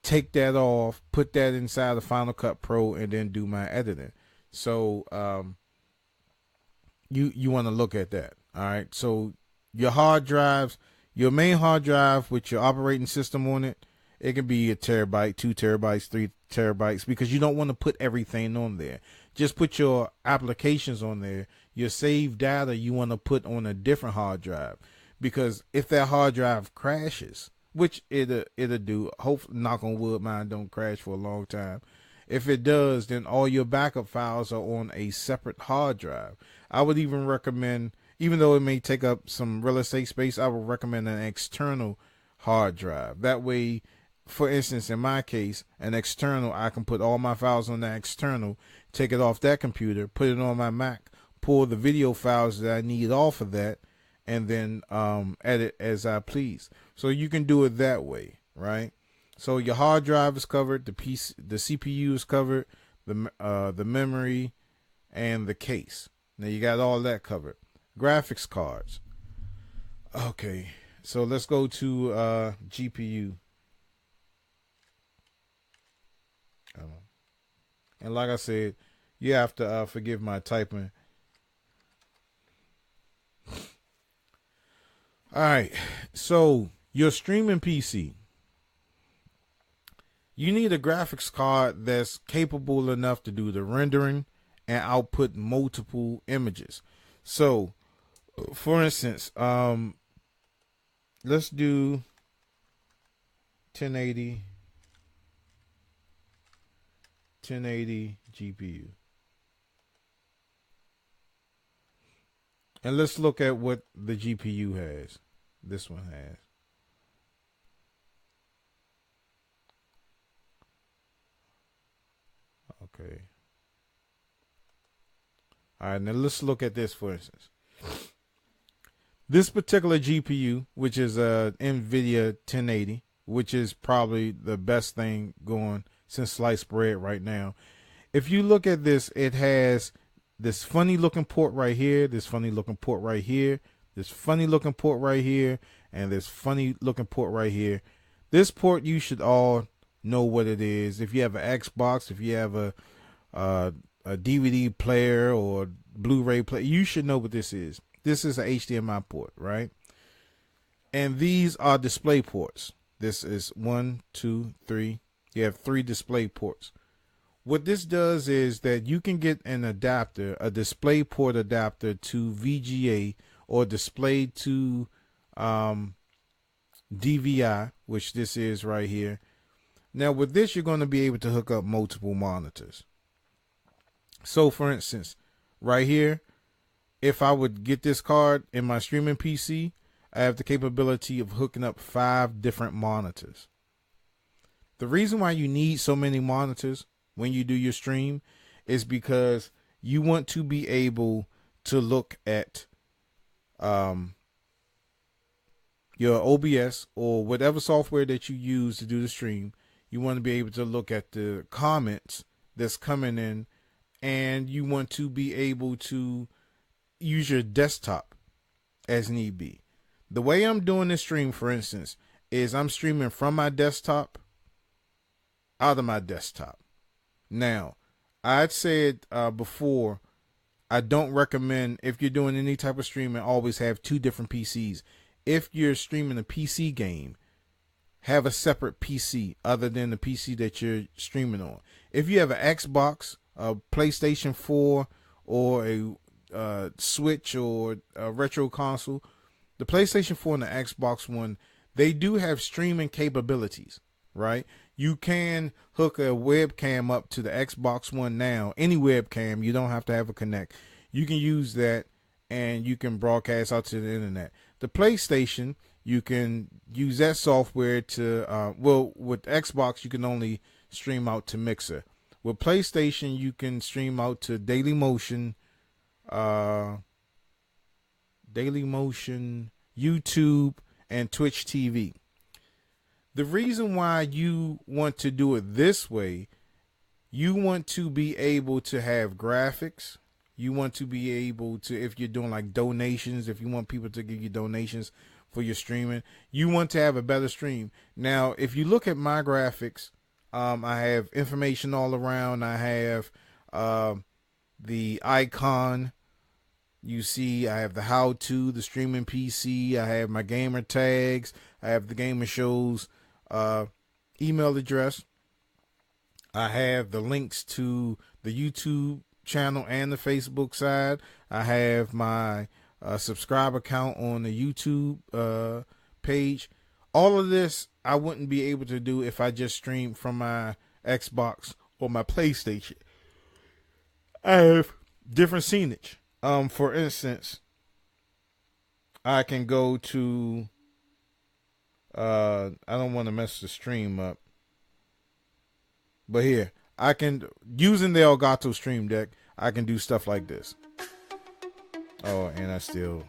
take that off, put that inside the Final Cut Pro, and then do my editing. So you want to look at that. All right. So your hard drives, your main hard drive with your operating system on it, it can be a terabyte, 2 terabytes, 3 terabytes, because you don't want to put everything on there. Just put your applications on there. Your saved data you want to put on a different hard drive, because if that hard drive crashes, which it'll do, hopefully, knock on wood, mine don't crash for a long time. If it does, then all your backup files are on a separate hard drive. I would even recommend, even though it may take up some real estate space, I would recommend an external hard drive. That way, for instance, in my case, an external, I can put all my files on that external, take it off that computer, put it on my Mac, pull the video files that I need off of that, and then edit as I please. So you can do it that way, right? So your hard drive is covered, the CPU is covered, the memory, and the case. Now you got all that covered. Graphics cards. Okay, so let's go to GPU. And like I said, you have to forgive my typing. All right, so your streaming PC. You need a graphics card that's capable enough to do the rendering and output multiple images. So, for instance, let's do 1080 GPU. And let's look at what the GPU has. This one has. Okay. All right, now let's look at this, for instance. This particular GPU, which is a NVIDIA 1080, which is probably the best thing going since sliced bread right now. If you look at this, it has this funny looking port right here, this funny looking port right here, this funny looking port right here, and this funny looking port right here. This port, you should all know what it is. If you have an Xbox, if you have a DVD player or Blu-ray player, you should know what this is. This is an HDMI port, right? And these are display ports. This is 1, 2, 3. You have 3 display ports. What this does is that you can get an adapter, a display port adapter to VGA or display to DVI, which this is right here. Now with this, you're going to be able to hook up multiple monitors. So for instance, right here, if I would get this card in my streaming PC, I have the capability of hooking up 5 different monitors. The reason why you need so many monitors when you do your stream is because you want to be able to look at your OBS or whatever software that you use to do the stream. You want to be able to look at the comments that's coming in, and you want to be able to use your desktop as need be. The way I'm doing this stream, for instance, is I'm streaming from my desktop out of my desktop. Now, I'd said before, I don't recommend, if you're doing any type of streaming, always have 2 different PCs. If you're streaming a PC game, have a separate PC other than the PC that you're streaming on. If you have an Xbox, a PlayStation 4, or a Switch or a retro console, the PlayStation 4 and the Xbox One, they do have streaming capabilities, right? You can hook a webcam up to the Xbox One now. Any webcam, you don't have to have a Connect. You can use that and you can broadcast out to the internet. The PlayStation, you can use that software to, well, with Xbox, you can only stream out to Mixer. With PlayStation, you can stream out to Dailymotion, YouTube, and Twitch TV. The reason why you want to do it this way, you want to be able to have graphics. You want to be able to, if you're doing like donations, if you want people to give you donations for your streaming, you want to have a better stream. Now, if you look at my graphics, I have information all around. I have the icon. You see, I have the how-to, the streaming PC. I have my gamer tags. I have the ThaGamersShow's email address. I have the links to the YouTube channel and the Facebook side. I have my subscriber count on the YouTube page. All of this I wouldn't be able to do if I just streamed from my Xbox or my PlayStation. I have different scenage. For instance, I can go to, I don't want to mess the stream up, but here, I can, using the Elgato Stream Deck, I can do stuff like this. Oh, and I still,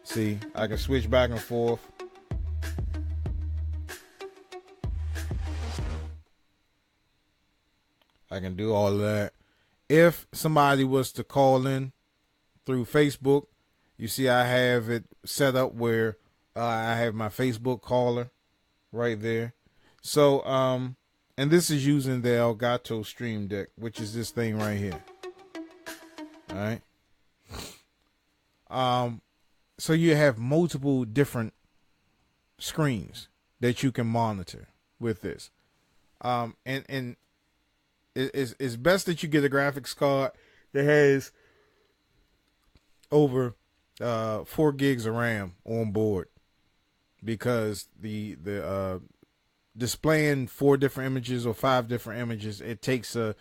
see, I can switch back and forth. I can do all of that. If somebody was to call in through Facebook, you see I have it set up where I have my Facebook caller right there. So, and this is using the Elgato Stream Deck, which is this thing right here. All right. So you have multiple different screens that you can monitor with this. And it's best that you get a graphics card that has over 4 gigs of RAM on board, because the displaying 4 different images or 5 different images, it takes a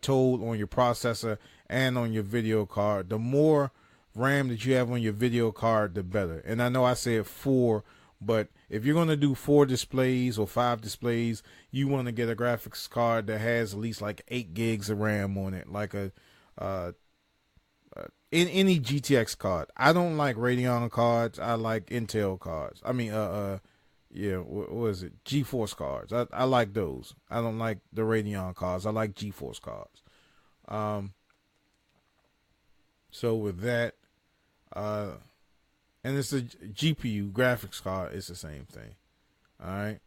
toll on your processor and on your video card. The more RAM that you have on your video card, the better. And I know I said 4, but if you're going to do 4 displays or 5 displays, you want to get a graphics card that has at least like 8 gigs of RAM on it, like a in any GTX card. I don't like Radeon cards. I like Intel cards. I mean, yeah, what is it? GeForce cards. I like those. I don't like the Radeon cards. I like GeForce cards. So with that, and it's a GPU graphics card. It's the same thing. All right.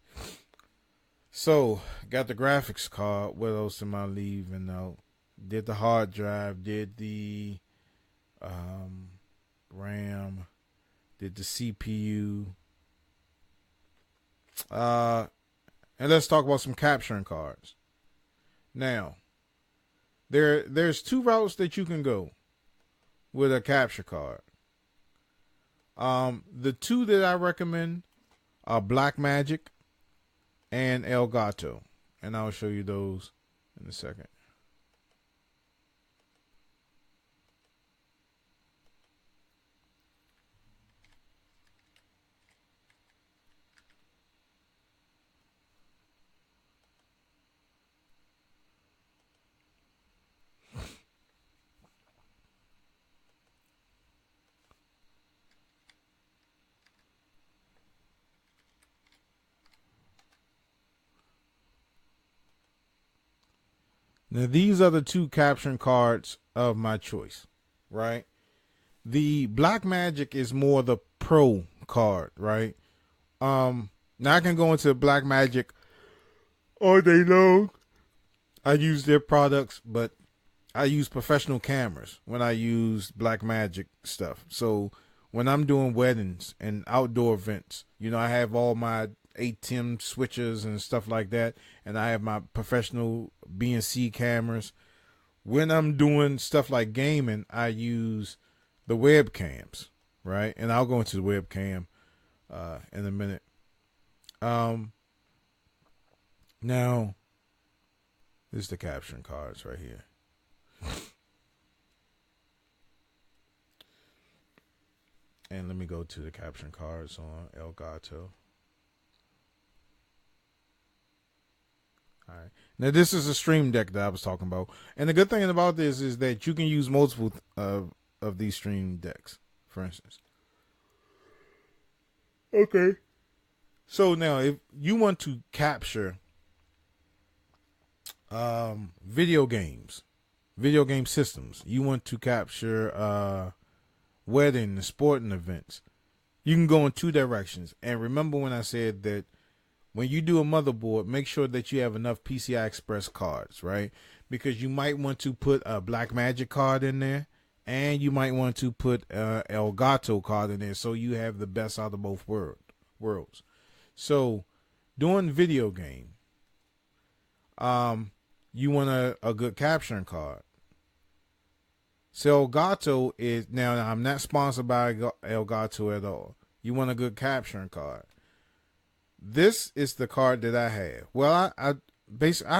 So got the graphics card. What else am I leaving out? Did the hard drive. Did the RAM. Did the CPU. And let's talk about some capturing cards. Now, there's 2 routes that you can go with a capture card. The 2 that I recommend are Blackmagic and Elgato, and I'll show you those in a second. Now, these are the 2 capturing cards of my choice, right? The Blackmagic is more the pro card, right? Now I can go into Blackmagic all day long. I use their products, but I use professional cameras when I use Blackmagic stuff. So when I'm doing weddings and outdoor events, you know, I have all my ATM switchers and stuff like that, and I have my professional BNC cameras. When I'm doing stuff like gaming, I use the webcams, right? And I'll go into the webcam in a minute. Now, this is the capturing cards right here. And let me go to the capturing cards on Elgato. All right. Now, this is a stream deck that I was talking about. And the good thing about this is that you can use multiple of these stream decks, for instance. Okay. So now, if you want to capture video game systems, you want to capture wedding and sporting events, you can go in 2 directions. And remember when I said that when you do a motherboard, make sure that you have enough PCI Express cards, right? Because you might want to put a Blackmagic card in there, and you might want to put a Elgato card in there, so you have the best out of both worlds. So, doing video game, you want a good capturing card. So Elgato is, now I'm not sponsored by Elgato at all. You want a good capturing card. This is the card that I have. Well, I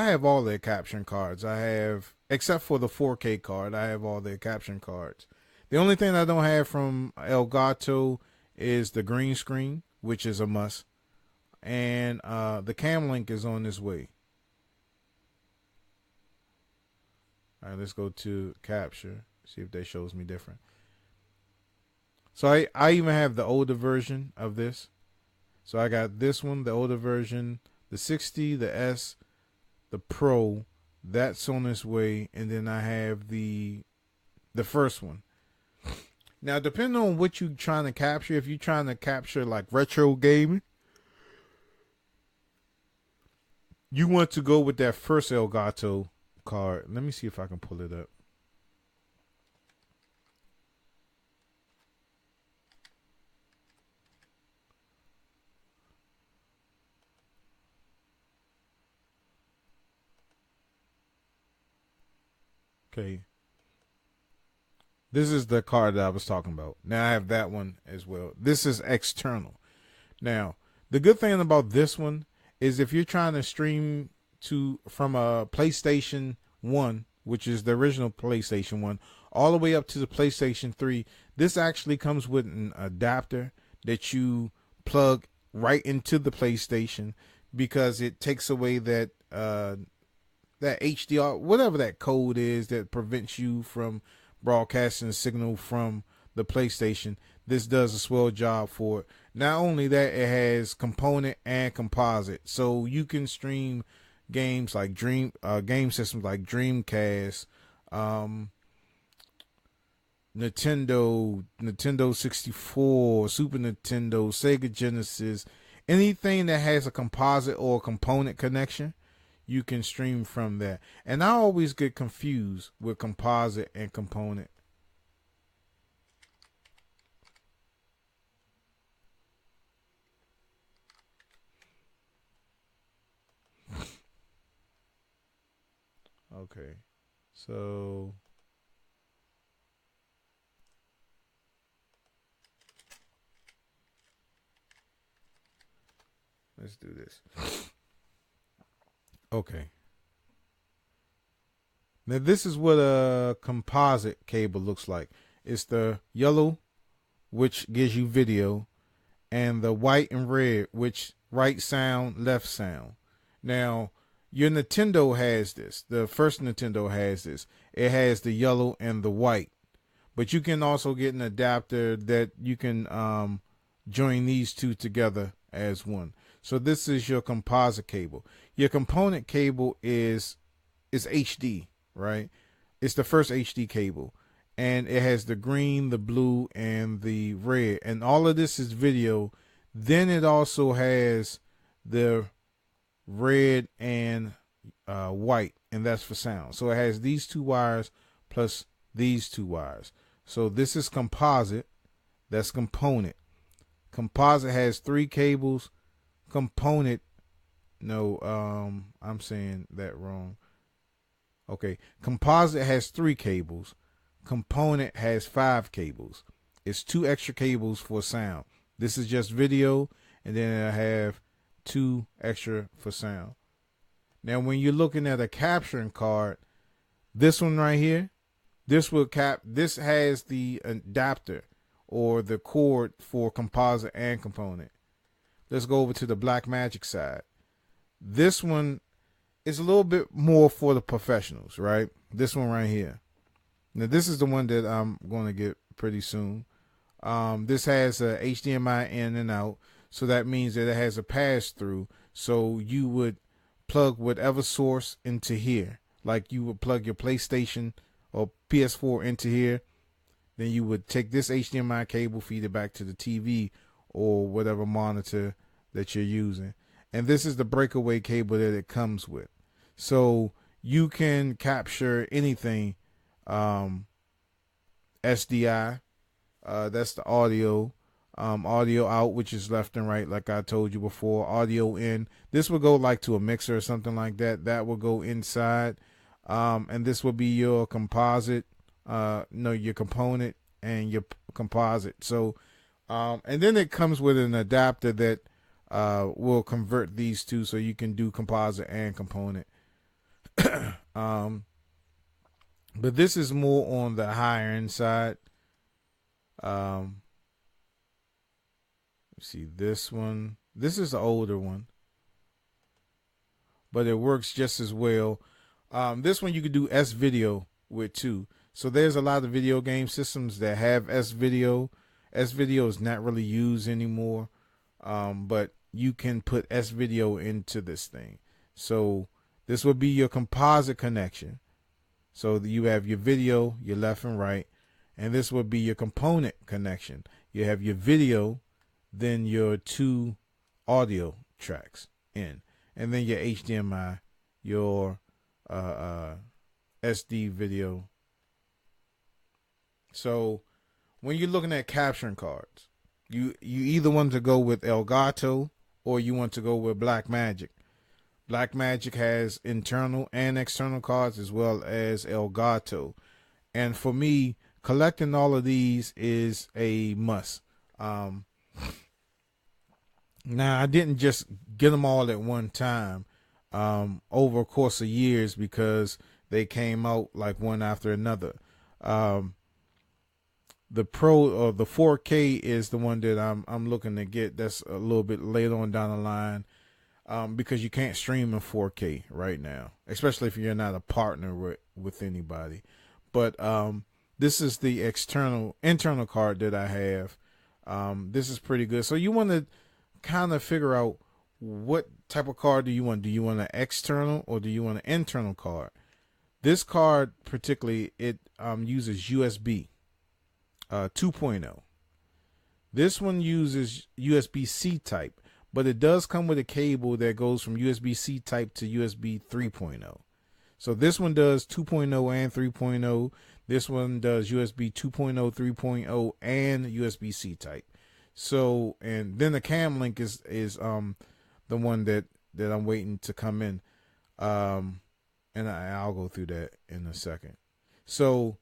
have all their capturing cards. I have, except for the 4K card, I have all their capturing cards. The only thing I don't have from Elgato is the green screen, which is a must. And the cam link is on its way. All right, let's go to capture. See if that shows me different. So I even have the older version of this. So I got this one, the older version, the 60, the S, the Pro, That's on its way, and then I have the first one. Now, depending on what you're trying to capture, if you're trying to capture like retro gaming, you want to go with that first Elgato card. Let me see if I can pull it up. Okay. This is the card that I was talking about. Now I have that one as well. This is external. Now, the good thing about this one is if you're trying to stream from a PlayStation 1, which is the original PlayStation 1, all the way up to the PlayStation 3, this actually comes with an adapter that you plug right into the PlayStation, because it takes away that that HDR, whatever that code is that prevents you from broadcasting a signal from the PlayStation. This does a swell job for it. Not only that, it has component and composite, so you can stream games like game systems like Dreamcast, Nintendo 64, Super Nintendo, Sega Genesis, anything that has a composite or component connection, you can stream from that. And I always get confused with composite and component. Okay, so let's do this. Okay. Now this is what a composite cable looks like. It's the yellow, which gives you video, and the white and red, which right sound, left sound. Now, your Nintendo has this. The first Nintendo has this. It has the yellow and the white. But you can also get an adapter that you can join these two together as one. So this is your composite cable. Your component cable is HD, right? It's the first HD cable. And it has the green, the blue, and the red. And all of this is video. Then it also has the red and white, and that's for sound. So it has these two wires plus these two wires. So this is composite. That's component. Composite has 3 cables. Component, no, I'm saying that wrong. Okay, composite has 3 cables. Component has 5 cables. It's 2 extra cables for sound. This is just video, and then I have 2 extra for sound. Now, when you're looking at a capturing card, this one right here, this has the adapter or the cord for composite and component. Let's go over to the Blackmagic side. This one is a little bit more for the professionals, right? This one right here. Now, this is the one that I'm going to get pretty soon. This has a HDMI in and out, so that means that it has a pass-through. So you would plug whatever source into here. Like you would plug your PlayStation or PS4 into here. Then you would take this HDMI cable, feed it back to the TV or whatever monitor that you're using. And this is the breakaway cable that it comes with. So you can capture anything. SDI, that's the audio. Audio out, which is left and right, like I told you before. Audio in. This will go like to a mixer or something like that. That will go inside. And this will be your composite, your component and your composite. So, and then it comes with an adapter that will convert these two so you can do composite and component. But this is more on the higher end side. See this one. This is the older one, but it works just as well. This one you could do S video with too. So there's a lot of video game systems that have S video. S video is not really used anymore, but you can put S video into this thing. So This would be your composite connection. So you have your video, your left and right, and this would be your component connection. You have your video, then your 2 audio tracks in, and then your HDMI, your SD video. So when you're looking at capturing cards, you either want to go with Elgato or you want to go with Blackmagic. Blackmagic has internal and external cards as well as Elgato. And for me, collecting all of these is a must. Now, I didn't just get them all at one time over a course of years because they came out like one after another. The Pro or the 4K is the one that I'm looking to get. That's a little bit later on down the line. Because you can't stream in 4K right now, especially if you're not a partner with anybody. But this is the internal card that I have. This is pretty good. So you want to kind of figure out what type of card do you want. Do you want an external or do you want an internal card? This card particularly, it uses USB 2.0. This one uses USB-C type. But it does come with a cable that goes from USB-C type to USB 3.0. So this one does 2.0 and 3.0. This one does USB 2.0, 3.0, and USB-C type. So, and then the cam link is the one that I'm waiting to come in. And I'll go through that in a second. So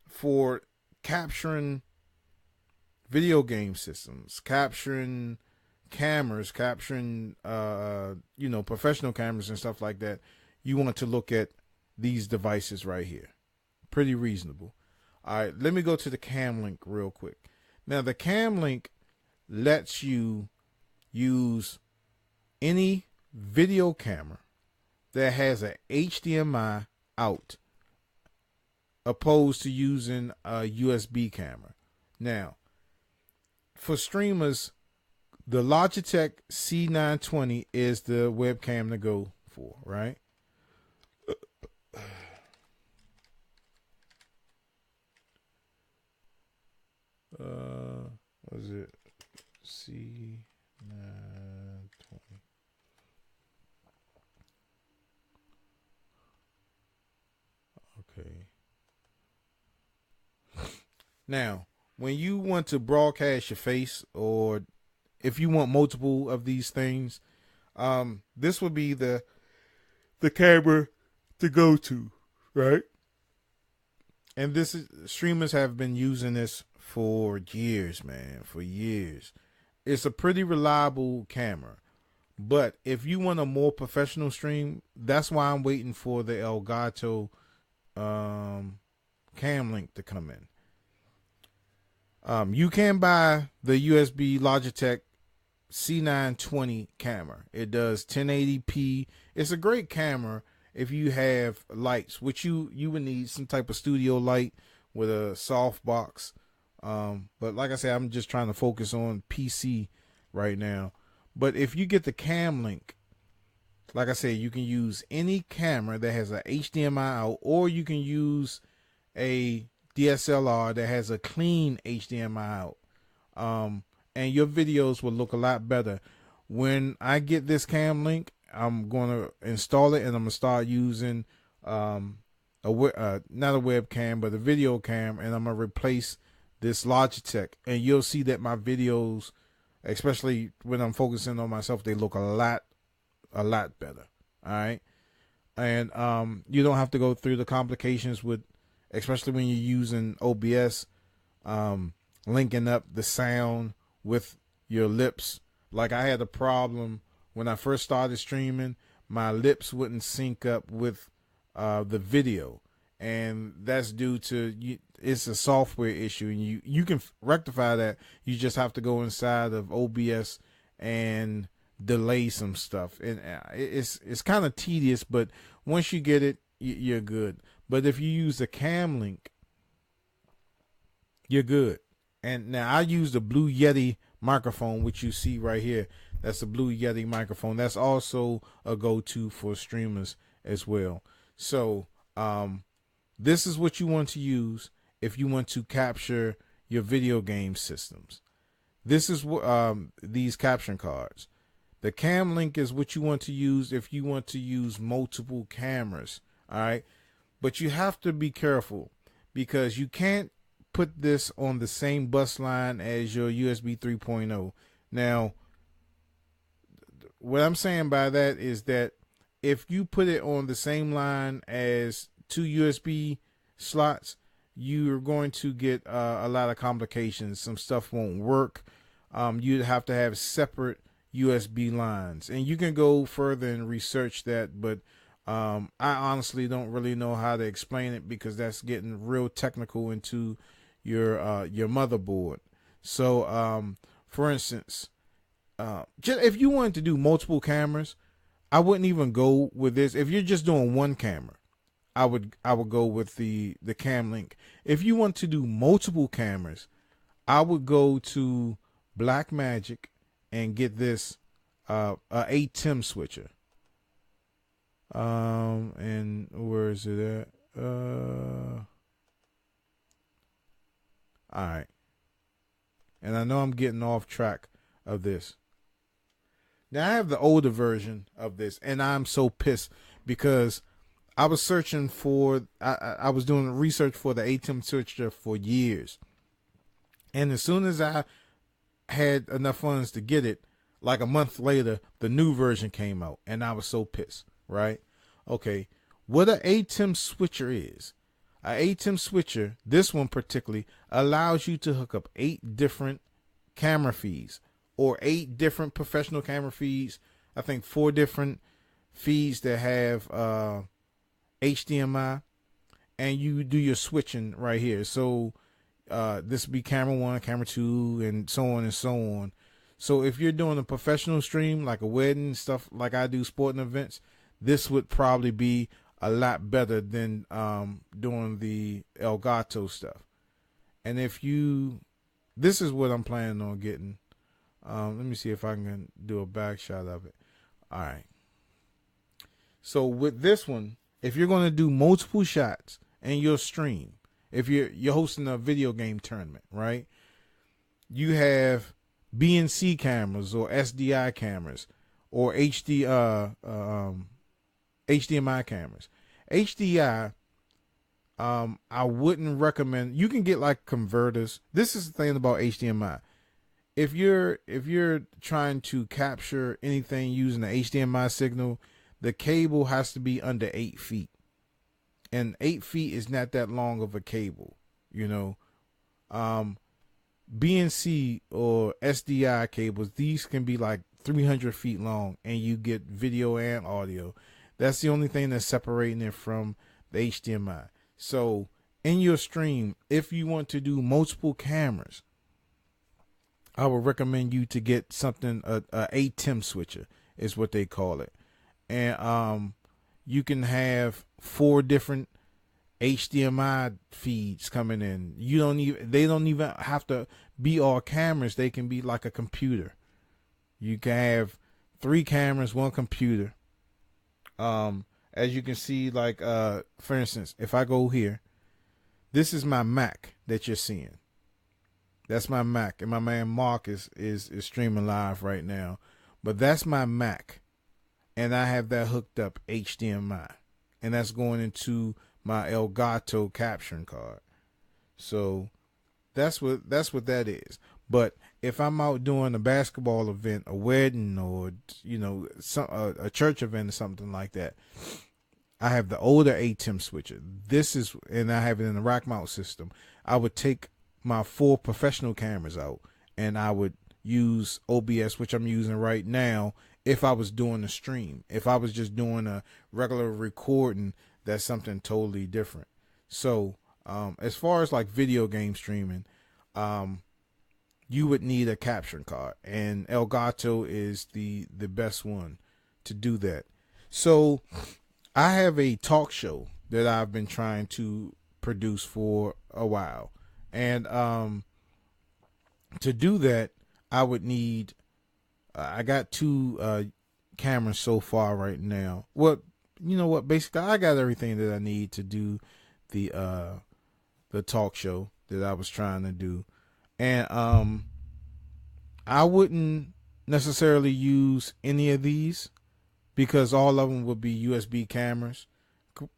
for capturing video game systems, capturing cameras, capturing professional cameras and stuff like that, you want to look at these devices right here. Pretty reasonable. All right, let me go to the cam link real quick. Now the cam link lets you use any video camera that has a HDMI out opposed to using a USB camera. Now for streamers, the Logitech C920 is the webcam to go for, right? What is it? C920. Okay. Now, when you want to broadcast your face, or if you want multiple of these things, this would be the camera to go to, right? And this is, streamers have been using this for years, man, for years. It's a pretty reliable camera. But if you want a more professional stream, that's why I'm waiting for the Elgato cam link to come in. You can buy the USB Logitech C920 camera. It does 1080p. It's a great camera if you have lights, which you would need some type of studio light with a soft box. But like I said, I'm just trying to focus on PC right now. But if you get the cam link, like I said, you can use any camera that has a HDMI out, or you can use a DSLR that has a clean HDMI out. And your videos will look a lot better. When I get this cam link, I'm going to install it, and I'm going to start using not a webcam, but a video cam, and I'm going to replace this Logitech. And you'll see that my videos, especially when I'm focusing on myself, they look a lot better. All right. And you don't have to go through the complications with, especially when you're using OBS, linking up the sound with your lips. Like I had a problem when I first started streaming, my lips wouldn't sync up with the video. And that's due to, it's a software issue, and you can rectify that. You just have to go inside of OBS and delay some stuff. And it's kind of tedious, but once you get it, you're good. But if you use the cam link, you're good. And now I use the Blue Yeti microphone, which you see right here. That's the Blue Yeti microphone. That's also a go-to for streamers as well. So this is what you want to use if you want to capture your video game systems. This is what these caption cards. The cam link is what you want to use if you want to use multiple cameras. All right. But you have to be careful because you can't put this on the same bus line as your USB 3.0. Now, what I'm saying by that is that if you put it on the same line as two USB slots, you're going to get a lot of complications. Some stuff won't work. You'd have to have separate USB lines, and you can go further and research that, but I honestly don't really know how to explain it because that's getting real technical into your motherboard. So for instance, just if you wanted to do multiple cameras, I wouldn't even go with this. If you're just doing one camera, I would go with the cam link. If you want to do multiple cameras, I would go to Blackmagic and get this I8m Switcher. And where is it at? All right. And I know I'm getting off track of this. Now I have the older version of this, and I'm so pissed because I was searching for, I was doing research for the I8m Switcher for years. And as soon as I had enough funds to get it, like a month later, the new version came out, and I was so pissed, right? Okay, what an I8m Switcher is. An I8m Switcher, this one particularly, allows you to hook up 8 different camera feeds or 8 different professional camera feeds. I think 4 different feeds that have HDMI, and you do your switching right here. So this would be camera 1, camera 2, and so on and so on. So if you're doing a professional stream, like a wedding, stuff like I do, sporting events, this would probably be a lot better than doing the Elgato stuff. And if you, this is what I'm planning on getting. Let me see if I can do a back shot of it. All right. So with this one, if you're going to do multiple shots in your stream, if you're hosting a video game tournament, right? You have BNC cameras or SDI cameras or HDMI cameras. HDI, I wouldn't recommend. You can get like converters. This is the thing about HDMI. If you're trying to capture anything using the HDMI signal, the cable has to be under 8 feet. And 8 feet is not that long of a cable, you know. BNC or SDI cables, these can be like 300 feet long, and you get video and audio. That's the only thing that's separating it from the HDMI. So in your stream, if you want to do multiple cameras, I would recommend you to get something, a I8m Switcher is what they call it. And you can have 4 different HDMI feeds coming in. They don't even have to be all cameras. They can be like a computer. You can have 3 cameras, 1 computer. As you can see, like for instance, if I go here, this is my Mac that you're seeing. That's my Mac, and my man Mark is streaming live right now. But that's my Mac, and I have that hooked up HDMI, and that's going into my Elgato capturing card. So that's what that is. But if I'm out doing a basketball event, a wedding, or a church event or something like that, I have the older I8m Switcher. And I have it in the rack mount system. I would take my 4 professional cameras out, and I would use OBS, which I'm using right now, if I was doing a stream. If I was just doing a regular recording, that's something totally different. So as far as like video game streaming, you would need a capturing card, and Elgato is the best one to do that. So I have a talk show that I've been trying to produce for a while. And to do that, I would need, I got 2 cameras so far right now. Well, you know what? Basically, I got everything that I need to do the talk show that I was trying to do, and I wouldn't necessarily use any of these because all of them would be USB cameras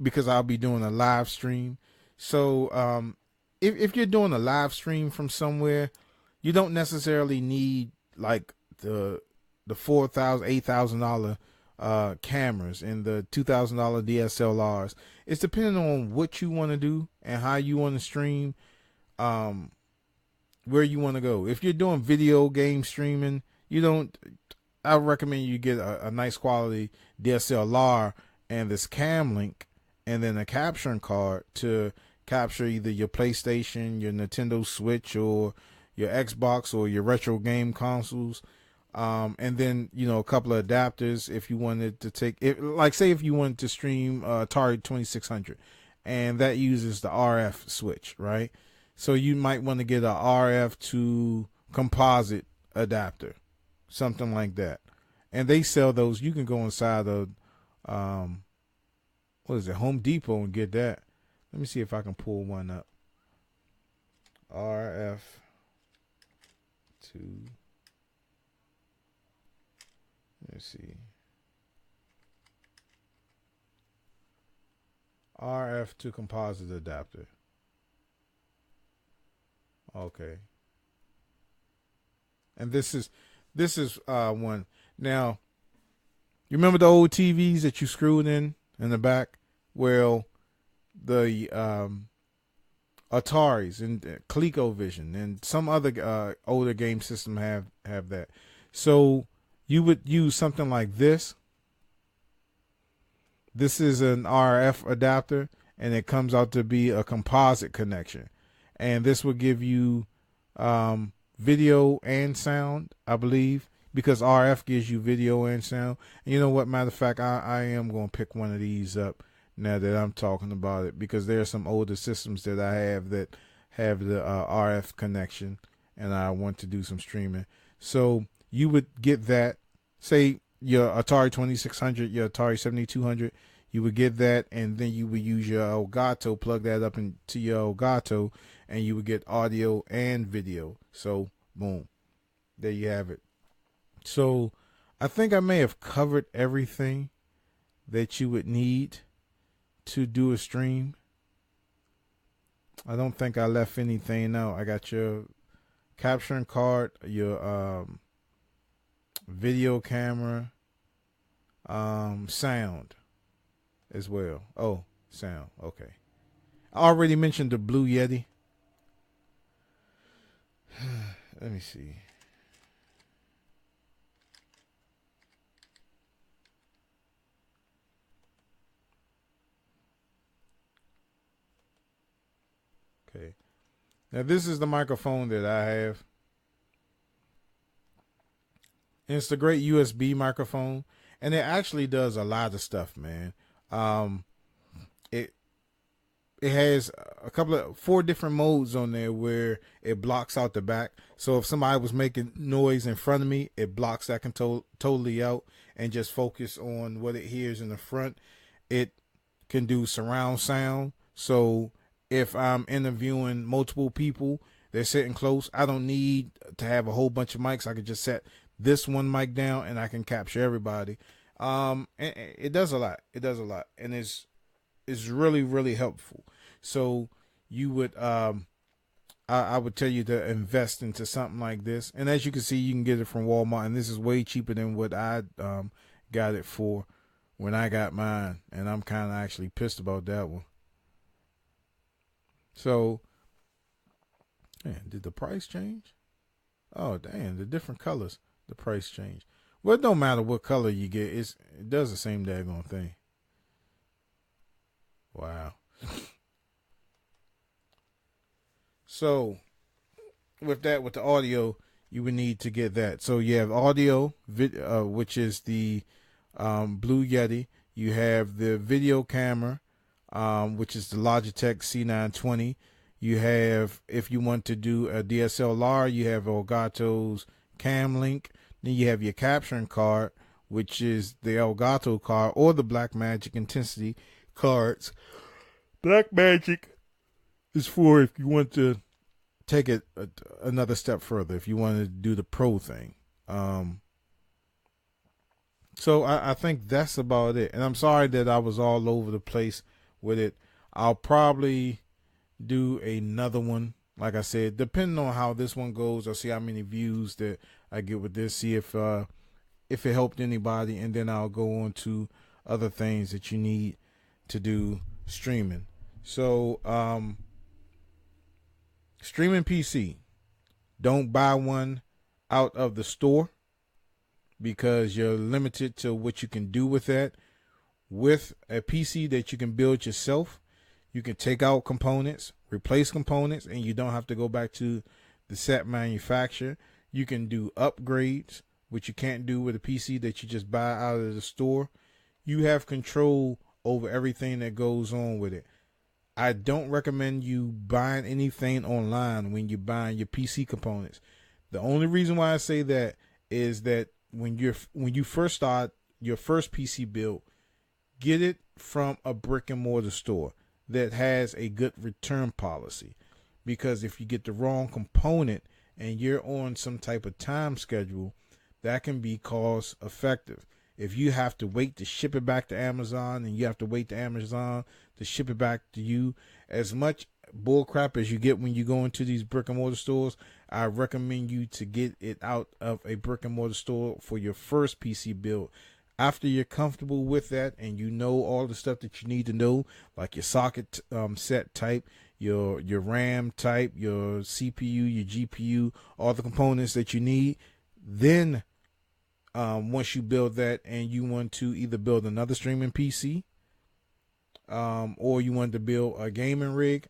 because I'll be doing a live stream. So if you're doing a live stream from somewhere, you don't necessarily need like the $4,000, $8,000 cameras and the $2,000 DSLRs. It's depending on what you want to do and how you want to stream, where you want to go. If you're doing video game streaming, I recommend you get a nice quality DSLR and this cam link and then a capturing card to capture either your PlayStation, your Nintendo Switch, or your Xbox or your retro game consoles. And then, a couple of adapters if you wanted to take it, like say if you wanted to stream Atari 2600 and that uses the RF switch, right? So you might want to get a RF to composite adapter, something like that. And they sell those. You can go inside of, Home Depot and get that. Let me see if I can pull one up. RF to, let's see. RF to composite adapter. Okay. And this is one. Now, you remember the old TVs that you screwed in the back? Well, the Ataris and ColecoVision and some other older game system have that. So you would use something like this. This is an RF adapter, and it comes out to be a composite connection. And this will give you video and sound, I believe, because RF gives you video and sound. And you know what? Matter of fact, I am going to pick one of these up now that I'm talking about it, because there are some older systems that I have that have the RF connection, and I want to do some streaming. So you would get that, say your Atari 2600, your Atari 7200, you would get that, and then you would use your Elgato, plug that up into your Elgato, and you would get audio and video. So boom, there you have it. So I think I may have covered everything that you would need to do a stream. I don't think I left anything out. I got your capturing card, your video camera, sound as well. Oh, sound. Okay. I already mentioned the Blue Yeti. Let me see. Okay. Now this is the microphone that I have. And it's a great USB microphone, and it actually does a lot of stuff, man. It has a couple of 4 different modes on there where it blocks out the back. So if somebody was making noise in front of me, it blocks that totally out and just focus on what it hears in the front. It can do surround sound. So if I'm interviewing multiple people, they're sitting close, I don't need to have a whole bunch of mics. I can just set this one mic down and I can capture everybody. And it does a lot. It does a lot. And it's really, really helpful. So you would, I would tell you to invest into something like this. And as you can see, you can get it from Walmart, and this is way cheaper than what I got it for when I got mine. And I'm kind of actually pissed about that one. So, man, did the price change? Oh, damn, the different colors, the price changed. Well, it don't matter what color you get. It does the same daggone thing. Wow. So, with the audio, you would need to get that. So you have audio, which is the Blue Yeti. You have the video camera, which is the Logitech C920. You have, if you want to do a DSLR, you have Elgato's Cam Link. Then you have your capturing card, which is the Elgato card or the Blackmagic Intensity cards. Blackmagic is for if you want to take it another step further, if you want to do the pro thing. So I think that's about it. And I'm sorry that I was all over the place with it. I'll probably do another one. Like I said, depending on how this one goes, I'll see how many views that I get with this, see if it helped anybody, and then I'll go on to other things that you need to do streaming. So, streaming PC. Don't buy one out of the store because you're limited to what you can do with that. With a PC that you can build yourself, you can take out components, replace components, and you don't have to go back to the set manufacturer. You can do upgrades, which you can't do with a PC that you just buy out of the store. You have control over everything that goes on with it. I don't recommend you buying anything online when you're buying your PC components. The only reason why I say that is that when you first start your first PC build, get it from a brick and mortar store that has a good return policy. Because if you get the wrong component and you're on some type of time schedule, that can be cost effective. If you have to wait to ship it back to Amazon and you have to wait to Amazon to ship it back to you, as much bull crap as you get when you go into these brick and mortar stores, I recommend you to get it out of a brick and mortar store for your first PC build. After you're comfortable with that and you know all the stuff that you need to know, like your socket set type, your RAM type, your CPU, your GPU, all the components that you need, then once you build that and you want to either build another streaming PC or you want to build a gaming rig,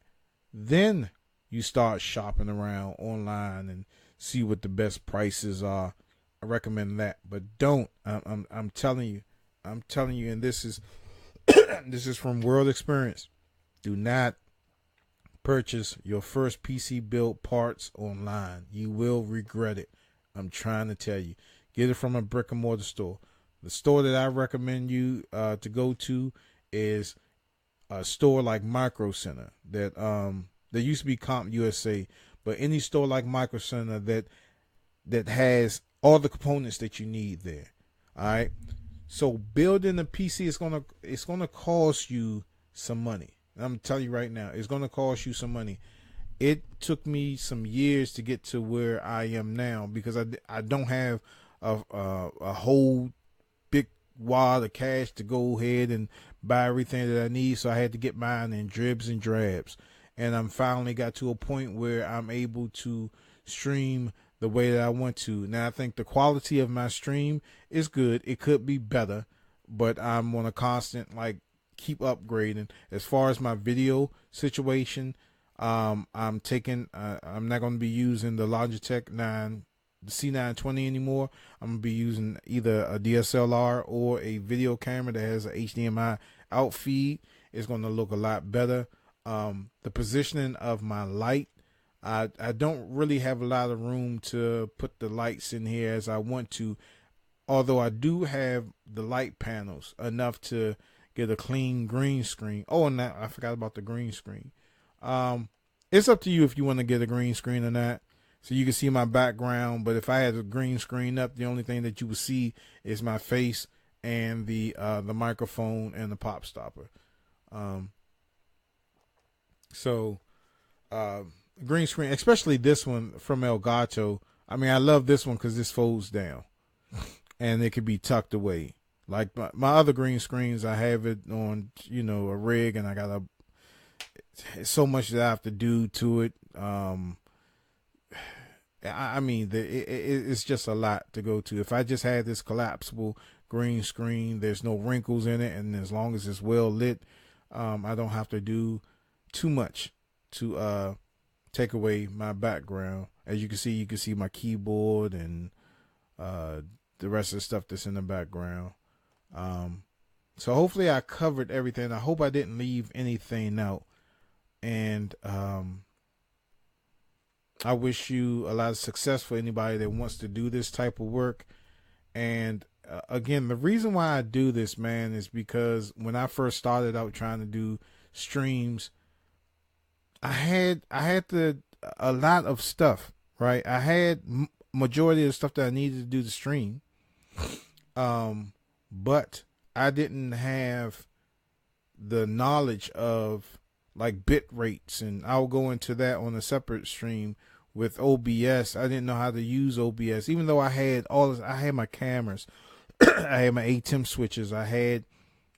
then you start shopping around online and see what the best prices are. I recommend that, but don't. I'm telling you, and this is this is from world experience. Do not purchase your first PC build parts online. You will regret it. I'm trying to tell you. Get it from a brick and mortar store. The store that I recommend you to go to is a store like Micro Center that used to be Comp USA, but any store like Micro Center that has all the components that you need there. All right. So building a PC is gonna cost you some money. I'm telling you right now, it's gonna cost you some money. It took me some years to get to where I am now because I don't have a whole big wad of cash to go ahead and buy everything that I need. So I had to get mine in dribs and drabs. And I'm finally got to a point where I'm able to stream the way that I want to. Now I think the quality of my stream is good. It could be better, but I'm on a constant keep upgrading. As far as my video situation, I'm not going to be using the Logitech the C920 anymore. I'm going to be using either a DSLR or a video camera that has a HDMI out feed. It's going to look a lot better. The positioning of my light, I don't really have a lot of room to put the lights in here as I want to, although I do have the light panels enough to get a clean green screen. Oh, and I forgot about the green screen. It's up to you if you want to get a green screen or not, so you can see my background. But if I had a green screen up, the only thing that you would see is my face and the microphone and the pop stopper. Green screen, especially this one from Elgato. I mean, I love this one because this folds down and it could be tucked away. Like my other green screens, I have it on, a rig, and I got so much that I have to do to it. It's just a lot to go to. If I just had this collapsible green screen, there's no wrinkles in it, and as long as it's well lit, I don't have to do too much to take away my background. As you can see my keyboard and the rest of the stuff that's in the background. So hopefully I covered everything. I hope I didn't leave anything out. And I wish you a lot of success for anybody that wants to do this type of work. And again, the reason why I do this, man, is because when I first started out trying to do streams, I had a lot of stuff, right? I had majority of the stuff that I needed to do the stream, but I didn't have the knowledge of like bit rates, and I'll go into that on a separate stream. With OBS, I didn't know how to use OBS, even though I had all this. I had my cameras, I had my ATM switches, I had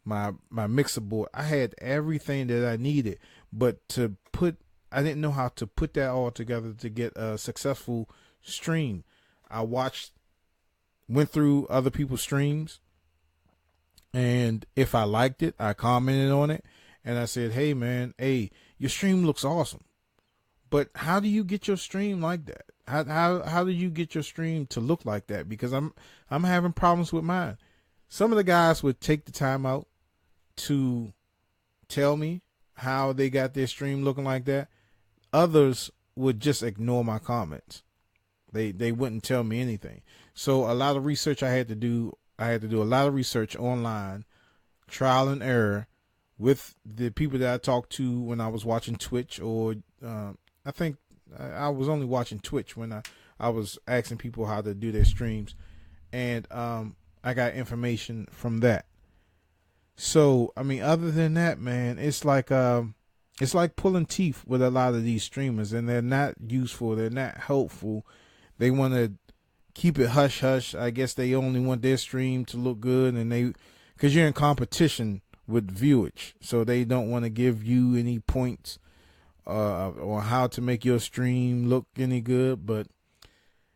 my mixer board, I had everything that I needed, but I didn't know how to put that all together to get a successful stream. I went through other people's streams, and if I liked it, I commented on it, and I said, "Hey, man, your stream looks awesome." But how do you get your stream like that? How do you get your stream to look like that? Because I'm having problems with mine. Some of the guys would take the time out to tell me how they got their stream looking like that. Others would just ignore my comments. They wouldn't tell me anything. So a lot of research I had to do. I had to do a lot of research online, trial and error, with the people that I talked to when I was watching Twitch, or I think I was only watching Twitch when I was asking people how to do their streams, and I got information from that. So, I mean, other than that, man, it's like pulling teeth with a lot of these streamers, and they're not useful. They're not helpful. They want to keep it hush hush. I guess they only want their stream to look good, and because you're in competition with viewage, so they don't want to give you any points or how to make your stream look any good. But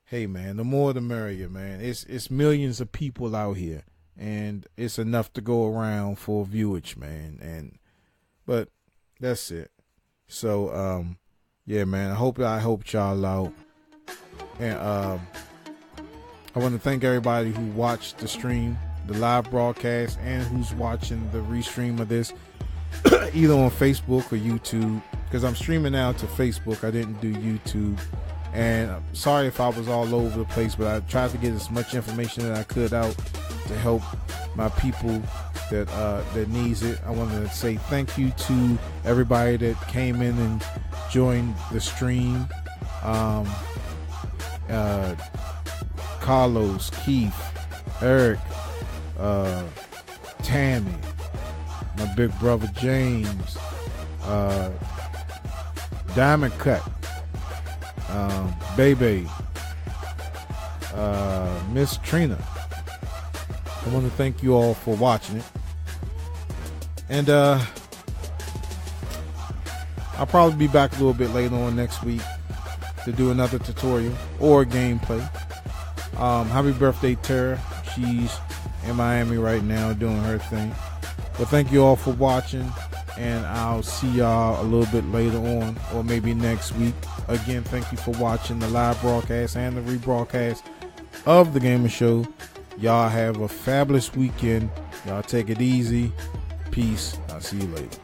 hey, man, the more the merrier, man. It's millions of people out here, and it's enough to go around for viewage, man. But that's it. So yeah, man, I hope y'all out, and I want to thank everybody who watched the stream, the live broadcast, and who's watching the restream of this either on Facebook or YouTube, because I'm streaming now to Facebook. I didn't do YouTube, and I'm sorry if I was all over the place, but I tried to get as much information that I could out to help my people that needs it. I wanted to say thank you to everybody that came in and joined the stream. Carlos, Keith, Eric, Tammy, my big brother James, Diamond Cut, Bebe, Miss Trina. I want to thank you all for watching it, and I'll probably be back a little bit later on next week to do another tutorial or gameplay. Happy birthday, Tara. She's in Miami right now doing her thing. But thank you all for watching, and I'll see y'all a little bit later on, or maybe next week. Again, thank you for watching the live broadcast and the rebroadcast of the Gamer Show. Y'all have a fabulous weekend. Y'all take it easy. Peace. I'll see you later.